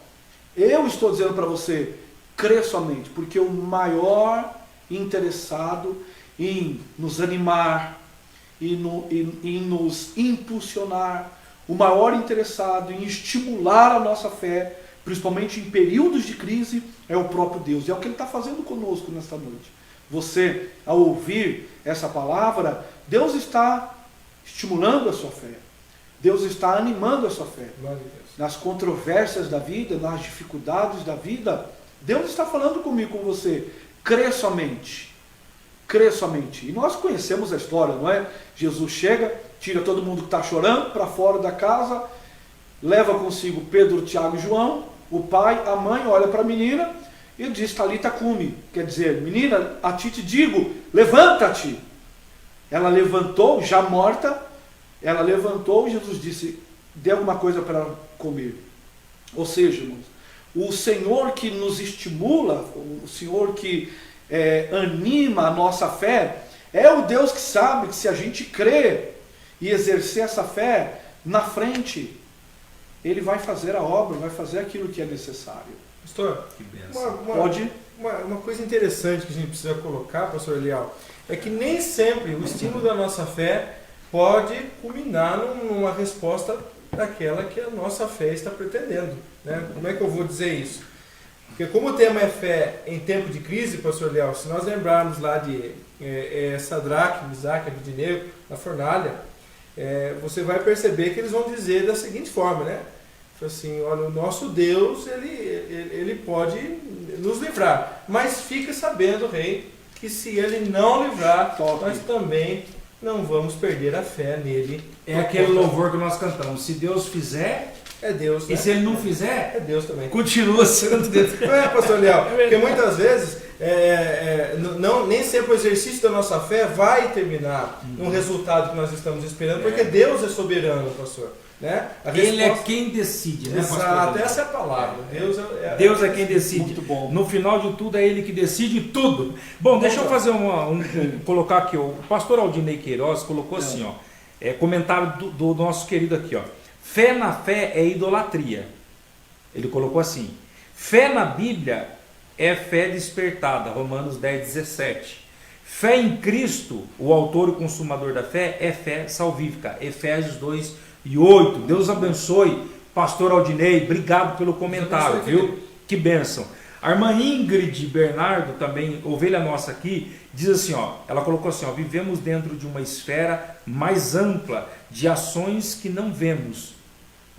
Eu estou dizendo para você, crê somente, porque o maior interessado em nos animar e em nos impulsionar, o maior interessado em estimular a nossa fé, principalmente em períodos de crise, é o próprio Deus. E é o que Ele está fazendo conosco nesta noite. Você, ao ouvir essa palavra, Deus está estimulando a sua fé. Deus está animando a sua fé. Glória a Deus. Nas controvérsias da vida, nas dificuldades da vida, Deus está falando comigo, com você. Crê somente. Crê somente. E nós conhecemos a história, não é? Jesus chega, tira todo mundo que está chorando para fora da casa, leva consigo Pedro, Tiago e João, o pai, a mãe, olha para a menina e diz: Talita cumi. Quer dizer, menina, a ti te digo, levanta-te. Ela levantou, já morta, ela levantou e Jesus disse: dê alguma coisa para ela comer. Ou seja, irmãos, o Senhor que nos estimula, o Senhor que anima a nossa fé, é o Deus que sabe que se a gente crer e exercer essa fé na frente, Ele vai fazer a obra, vai fazer aquilo que é necessário. Pastor, Que benção. Pode? Uma coisa interessante que a gente precisa colocar, pastor Eliel, é que nem sempre o estímulo da nossa fé pode culminar numa resposta daquela que a nossa fé está pretendendo, né? Como é que eu vou dizer isso? Porque como o tema é fé em tempo de crise, pastor Eliel, se nós lembrarmos lá de Sadraque, Misaque e Abednego, na fornalha, você vai perceber que eles vão dizer da seguinte forma, né? Assim, olha, o nosso Deus, ele pode nos livrar, mas fica sabendo, rei, que se ele não livrar, nós também não vamos perder a fé nele. É aquele louvor que nós cantamos: se Deus fizer, é Deus, né? E se Ele não fizer, é Deus também. continua sendo Deus. Não é, pastor Léo? Porque muitas vezes nem sempre o exercício da nossa fé vai terminar num resultado que nós estamos esperando, porque Deus é soberano, pastor. Né? Ele é quem decide, né, pastor? Exato, essa é a palavra. Deus é quem decide. Muito bom. No final de tudo, é Ele que decide tudo. Bom, deixa eu fazer colocar aqui. O pastor Aldinei Queiroz colocou assim, ó, comentário do nosso querido aqui, ó. Fé na fé é idolatria. Ele colocou assim: fé na Bíblia é fé despertada, Romanos 10:17. Fé em Cristo, o autor e consumador da fé, é fé salvífica, Efésios 2:8. Deus abençoe, pastor Aldinei, obrigado pelo comentário, viu? Que bênção. A irmã Ingrid Bernardo, também, ovelha nossa aqui, diz assim, ó, ela colocou assim, ó: vivemos dentro de uma esfera mais ampla de ações que não vemos.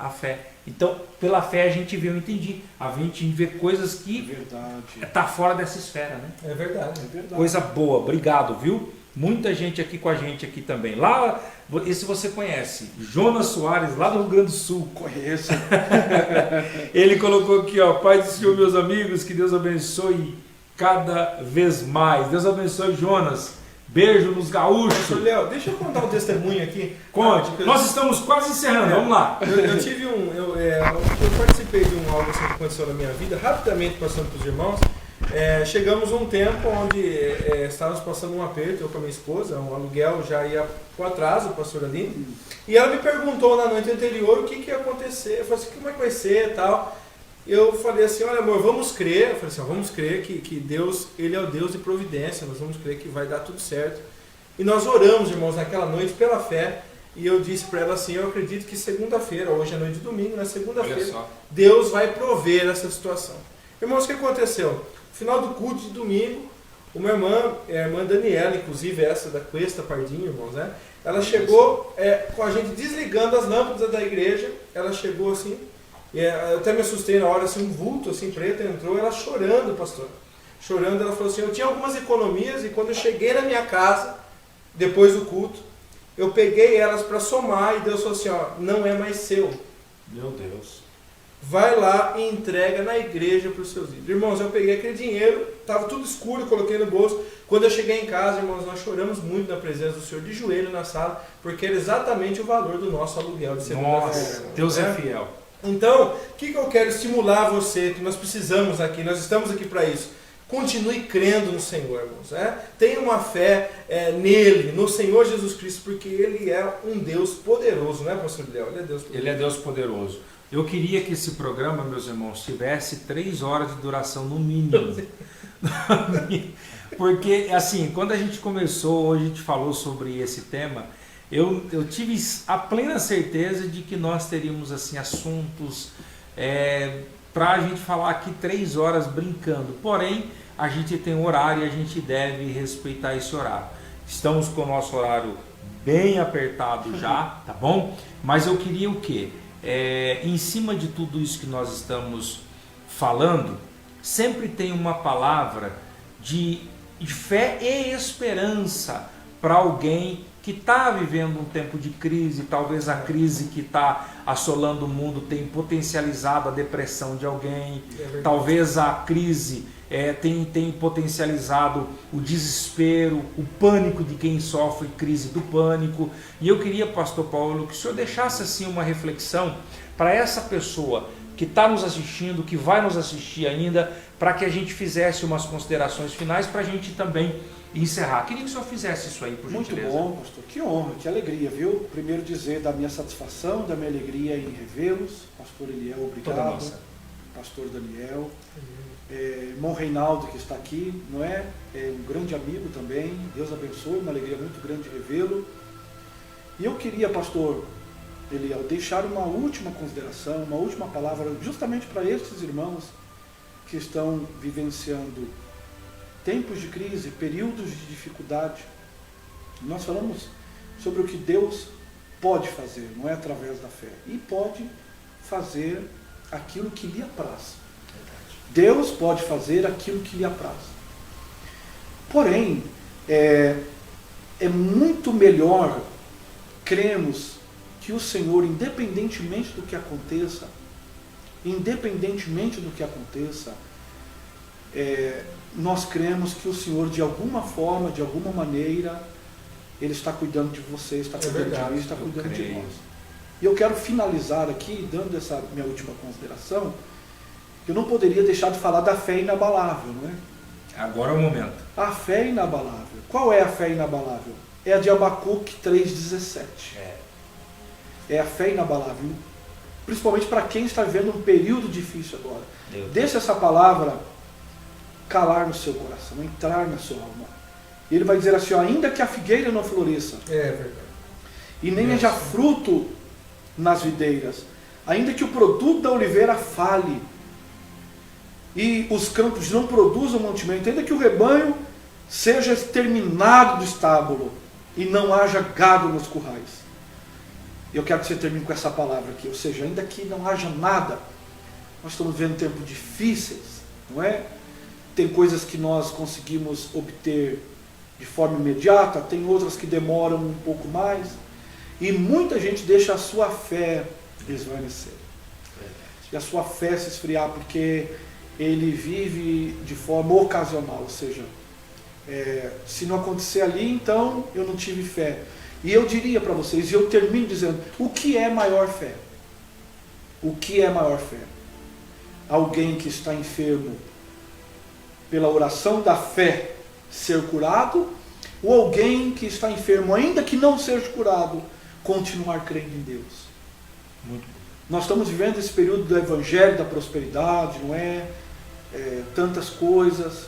A fé. Então, pela fé a gente vê, eu entendi. A gente vê coisas que está fora dessa esfera, né? É verdade. Coisa boa, obrigado, viu? Muita gente aqui com a gente aqui também. Lá, esse você conhece, Jonas Soares, lá do Rio Grande do Sul. Conheço. Ele colocou aqui, ó: Pai do Senhor, meus amigos, que Deus abençoe cada vez mais. Deus abençoe, Jonas. Beijo nos gaúchos. Léo, deixa eu contar um testemunho aqui. Conte. Nós estamos quase encerrando, vamos lá. Eu tive eu participei de algo assim que aconteceu na minha vida, rapidamente passando para os irmãos. Chegamos a um tempo onde estávamos passando um aperto, eu com a minha esposa, um aluguel já ia com atraso, pastor Aline, e ela me perguntou na noite anterior o que ia acontecer. Eu falei assim: como é que vai ser e tal. Eu falei assim: olha, amor, vamos crer. Eu falei assim: vamos crer que Deus, Ele é o Deus de providência, nós vamos crer que vai dar tudo certo. E nós oramos, irmãos, naquela noite pela fé, e eu disse para ela assim: eu acredito que segunda-feira, hoje é noite de domingo, na segunda-feira, Deus vai prover essa situação. Irmãos, o que aconteceu? No final do culto de domingo, uma irmã, a irmã Daniela, inclusive essa da Cuesta Pardinho, irmãos, né? Ela chegou com a gente desligando as lâmpadas da igreja, ela chegou assim, e eu até me assustei na hora, assim, um vulto assim, preto entrou, ela chorando, pastor. Chorando, ela falou assim: eu tinha algumas economias e quando eu cheguei na minha casa, depois do culto, eu peguei elas para somar e Deus falou assim: ó, não é mais seu. Meu Deus. vai lá e entrega na igreja para os seus ídolos. Irmãos, eu peguei aquele dinheiro, estava tudo escuro, coloquei no bolso. Quando eu cheguei em casa, irmãos, nós choramos muito na presença do Senhor, de joelho na sala, porque era exatamente o valor do nosso aluguel de segunda-feira. Nossa, Deus é fiel. Então, o que eu quero estimular você, que nós precisamos aqui, nós estamos aqui para isso. Continue crendo no Senhor, irmãos. Tenha uma fé nele, no Senhor Jesus Cristo, porque Ele é um Deus poderoso, não é, pastor Léo? Ele é Deus poderoso. Ele é Deus poderoso. Eu queria que esse programa, meus irmãos, tivesse 3 horas de duração no mínimo. Porque, assim, quando a gente começou, hoje a gente falou sobre esse tema, eu tive a plena certeza de que nós teríamos, assim, assuntos para a gente falar aqui 3 horas brincando. Porém, a gente tem um horário e a gente deve respeitar esse horário. Estamos com o nosso horário bem apertado já, tá bom? Mas eu queria o quê? Em cima de tudo isso que nós estamos falando, sempre tem uma palavra de fé e esperança para alguém que está vivendo um tempo de crise. Talvez a crise que está assolando o mundo tenha potencializado a depressão de alguém, talvez a crise tem potencializado o desespero, o pânico de quem sofre crise do pânico. E eu queria, pastor Paulo, que o senhor deixasse assim uma reflexão para essa pessoa que está nos assistindo, que vai nos assistir ainda, para que a gente fizesse umas considerações finais para a gente também encerrar. Queria que o senhor fizesse isso aí, por gentileza. Muito bom, pastor. Que honra, que alegria, viu? Primeiro dizer da minha satisfação, da minha alegria em revê-los. Pastor Eliel, obrigado. Pastor Daniel. Irmão Reinaldo, que está aqui, não é? É um grande amigo também. Deus abençoe, uma alegria muito grande revê-lo. E eu queria, pastor Eliel, deixar uma última consideração, uma última palavra, justamente para estes irmãos que estão vivenciando tempos de crise, períodos de dificuldade. Nós falamos sobre o que Deus pode fazer, não é através da fé. E pode fazer aquilo que lhe apraz. Deus pode fazer aquilo que lhe apraz. Porém, é muito melhor cremos que o Senhor, independentemente do que aconteça, nós cremos que o Senhor, de alguma forma, de alguma maneira, Ele está cuidando de você, está cuidando de mim, está cuidando de nós. E eu quero finalizar aqui, dando essa minha última consideração, eu não poderia deixar de falar da fé inabalável, não é? Agora é o momento. A fé inabalável. Qual é a fé inabalável? É a de Abacuque 3,17. É a fé inabalável. Principalmente para quem está vivendo um período difícil agora. Deixa essa palavra calar no seu coração, entrar na sua alma. E ele vai dizer assim, ó, ainda que a figueira não floresça, e nem haja fruto nas videiras, ainda que o produto da oliveira fale, e os campos não produzam mantimento, ainda que o rebanho seja exterminado do estábulo, e não haja gado nos currais. Eu quero que você termine com essa palavra aqui, ou seja, ainda que não haja nada, nós estamos vivendo tempos difíceis, não é? Tem coisas que nós conseguimos obter de forma imediata, tem outras que demoram um pouco mais, e muita gente deixa a sua fé esvanecer. E a sua fé se esfriar, porque ele vive de forma ocasional, ou seja, se não acontecer ali, então eu não tive fé. E eu diria para vocês, e eu termino dizendo, o que é maior fé? O que é maior fé? Alguém que está enfermo, pela oração da fé, ser curado, ou alguém que está enfermo, ainda que não seja curado, continuar crendo em Deus. Muito bom. Nós estamos vivendo esse período do evangelho, da prosperidade, não é? Tantas coisas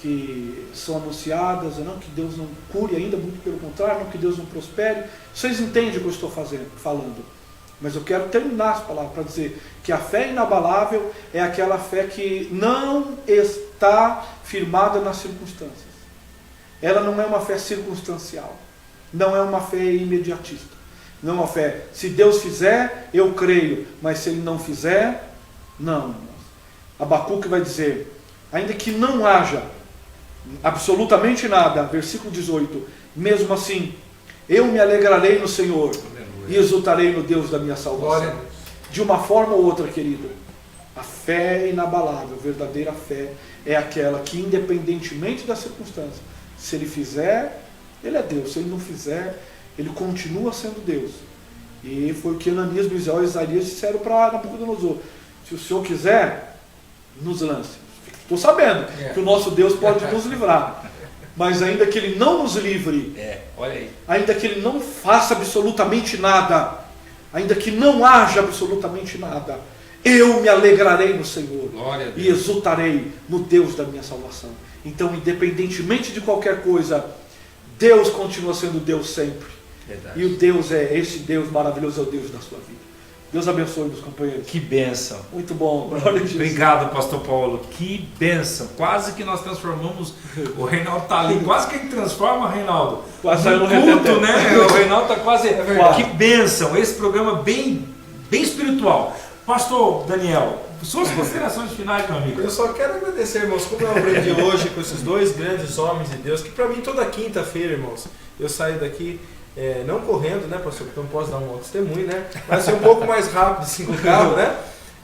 que são anunciadas, não que Deus não cure ainda, muito pelo contrário, não que Deus não prospere. Vocês entendem o que eu estou falando. Mas eu quero terminar as palavras para dizer que a fé inabalável é aquela fé que não está firmada nas circunstâncias. Ela não é uma fé circunstancial. Não é uma fé imediatista. Não é uma fé, se Deus fizer, eu creio. Mas se Ele não fizer, não. Abacuque vai dizer, ainda que não haja absolutamente nada, versículo 18, mesmo assim, eu me alegrarei no Senhor. E exultarei no Deus da minha salvação. de uma forma ou outra, querido. A fé é inabalável, a verdadeira fé é aquela que, independentemente da circunstância, se ele fizer, ele é Deus. Se ele não fizer, ele continua sendo Deus. E foi o que Ananias, Misael e Azarias disseram para Nabucodonosor: se o Senhor quiser, nos lance. Estou sabendo que o nosso Deus pode nos livrar. Mas ainda que ele não nos livre, olha aí. ainda que ele não faça absolutamente nada, ainda que não haja absolutamente nada, eu me alegrarei no Senhor e exultarei no Deus da minha salvação. Então, independentemente de qualquer coisa, Deus continua sendo Deus sempre. Verdade. E o Deus esse Deus maravilhoso, é o Deus da sua vida. Deus abençoe, meus companheiros. Que bênção. Muito bom. Glória a Jesus. Obrigado, pastor Paulo. Que bênção. Quase que nós transformamos. O Reinaldo está ali. Quase que a gente transforma, Reinaldo. Quase saiu no culto, né? O Reinaldo está quase. verdade. Que bênção. Esse programa bem espiritual. Pastor Daniel, suas considerações finais, meu amigo. Eu só quero agradecer, irmãos, como eu aprendi hoje com esses dois grandes homens de Deus, que para mim toda quinta-feira, irmãos, eu saio daqui. Não correndo, né, pastor? Porque eu não posso dar um testemunho, né? Mas ser um pouco mais rápido, assim, com o carro, né?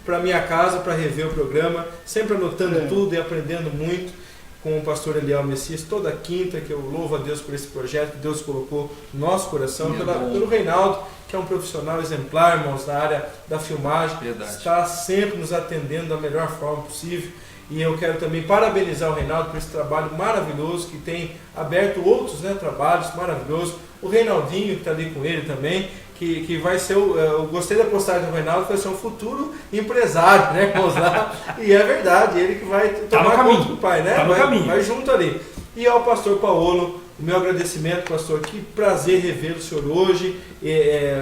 Para minha casa, para rever o programa, sempre anotando tudo e aprendendo muito com o pastor Eliel Messias, toda quinta, que eu louvo a Deus por esse projeto que Deus colocou no nosso coração, pelo Reinaldo, que é um profissional exemplar, irmãos, na área da filmagem. Verdade. Está sempre nos atendendo da melhor forma possível. E eu quero também parabenizar o Reinaldo por esse trabalho maravilhoso, que tem aberto outros, né, trabalhos maravilhosos. O Reinaldinho, que está ali com ele também, que vai ser, eu gostei da postagem do Reinaldo, vai ser um futuro empresário, né, vamos lá. E é verdade, ele que vai tomar conta do pai, né? Vai junto ali. E ao pastor Paulo, o meu agradecimento, pastor, que prazer revê-lo, senhor, hoje.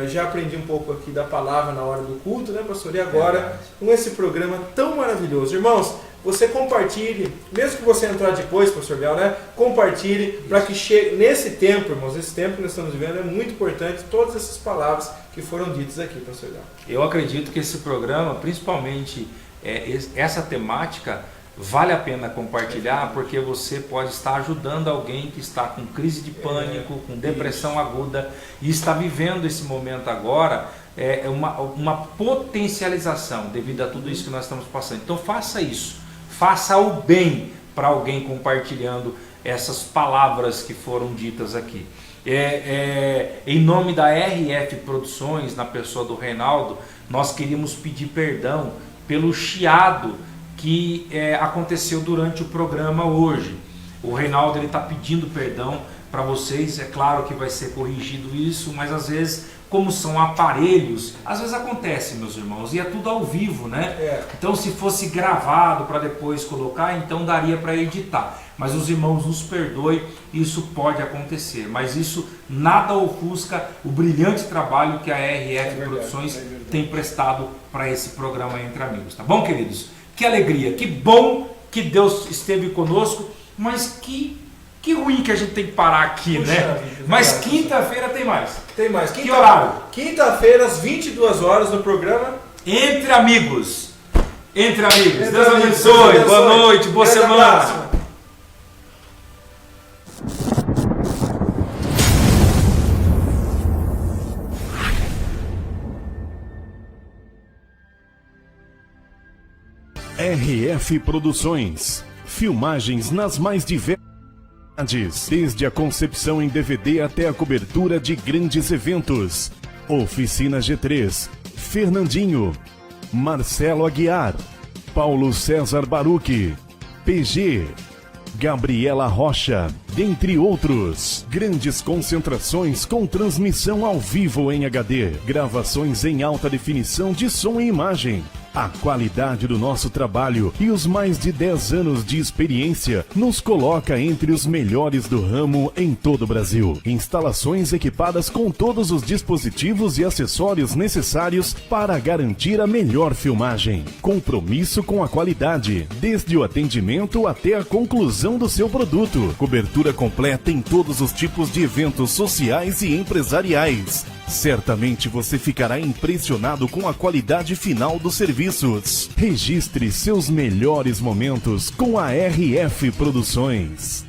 Já aprendi um pouco aqui da palavra na hora do culto, né, pastor? E agora, com esse programa tão maravilhoso. Irmãos, você compartilhe, mesmo que você entrar depois, pastor Bial, né? Compartilhe para que chegue nesse tempo, irmãos, esse tempo que nós estamos vivendo é muito importante, todas essas palavras que foram ditas aqui, pastor Bial. Eu acredito que esse programa, principalmente essa temática, vale a pena compartilhar, porque você pode estar ajudando alguém que está com crise de pânico, com depressão aguda e está vivendo esse momento agora. Uma potencialização devido a tudo isso que nós estamos passando. Então faça isso. Faça o bem para alguém compartilhando essas palavras que foram ditas aqui. Em nome da RF Produções, na pessoa do Reinaldo, nós queríamos pedir perdão pelo chiado que aconteceu durante o programa hoje. O Reinaldo está pedindo perdão para vocês. É claro que vai ser corrigido isso, mas às vezes, como são aparelhos, às vezes acontece, meus irmãos, e é tudo ao vivo, né? Então, se fosse gravado para depois colocar, então daria para editar. Mas os irmãos nos perdoem, isso pode acontecer. Mas isso nada ofusca o brilhante trabalho que a RF Produções tem prestado para esse programa Entre Amigos. Tá bom, queridos? Que alegria, que bom que Deus esteve conosco, mas que ruim que a gente tem que parar aqui, né? Mas quinta-feira tem mais. Tem mais. Que horário? Quinta-feira, às 22 horas, no programa Entre Amigos. Entre Amigos. Deus abençoe. Boa noite, boa semana. RF Produções. Filmagens nas mais diversas, desde a concepção em DVD até a cobertura de grandes eventos. Oficina G3, Fernandinho, Marcelo Aguiar, Paulo César Baruch, PG, Gabriela Rocha, dentre outros. Grandes concentrações com transmissão ao vivo em HD, gravações em alta definição de som e imagem. A qualidade do nosso trabalho e os mais de 10 anos de experiência nos coloca entre os melhores do ramo em todo o Brasil. Instalações equipadas com todos os dispositivos e acessórios necessários para garantir a melhor filmagem. Compromisso com a qualidade, desde o atendimento até a conclusão do seu produto. Cobertura completa em todos os tipos de eventos sociais e empresariais. Certamente você ficará impressionado com a qualidade final dos serviços. Registre seus melhores momentos com a RF Produções.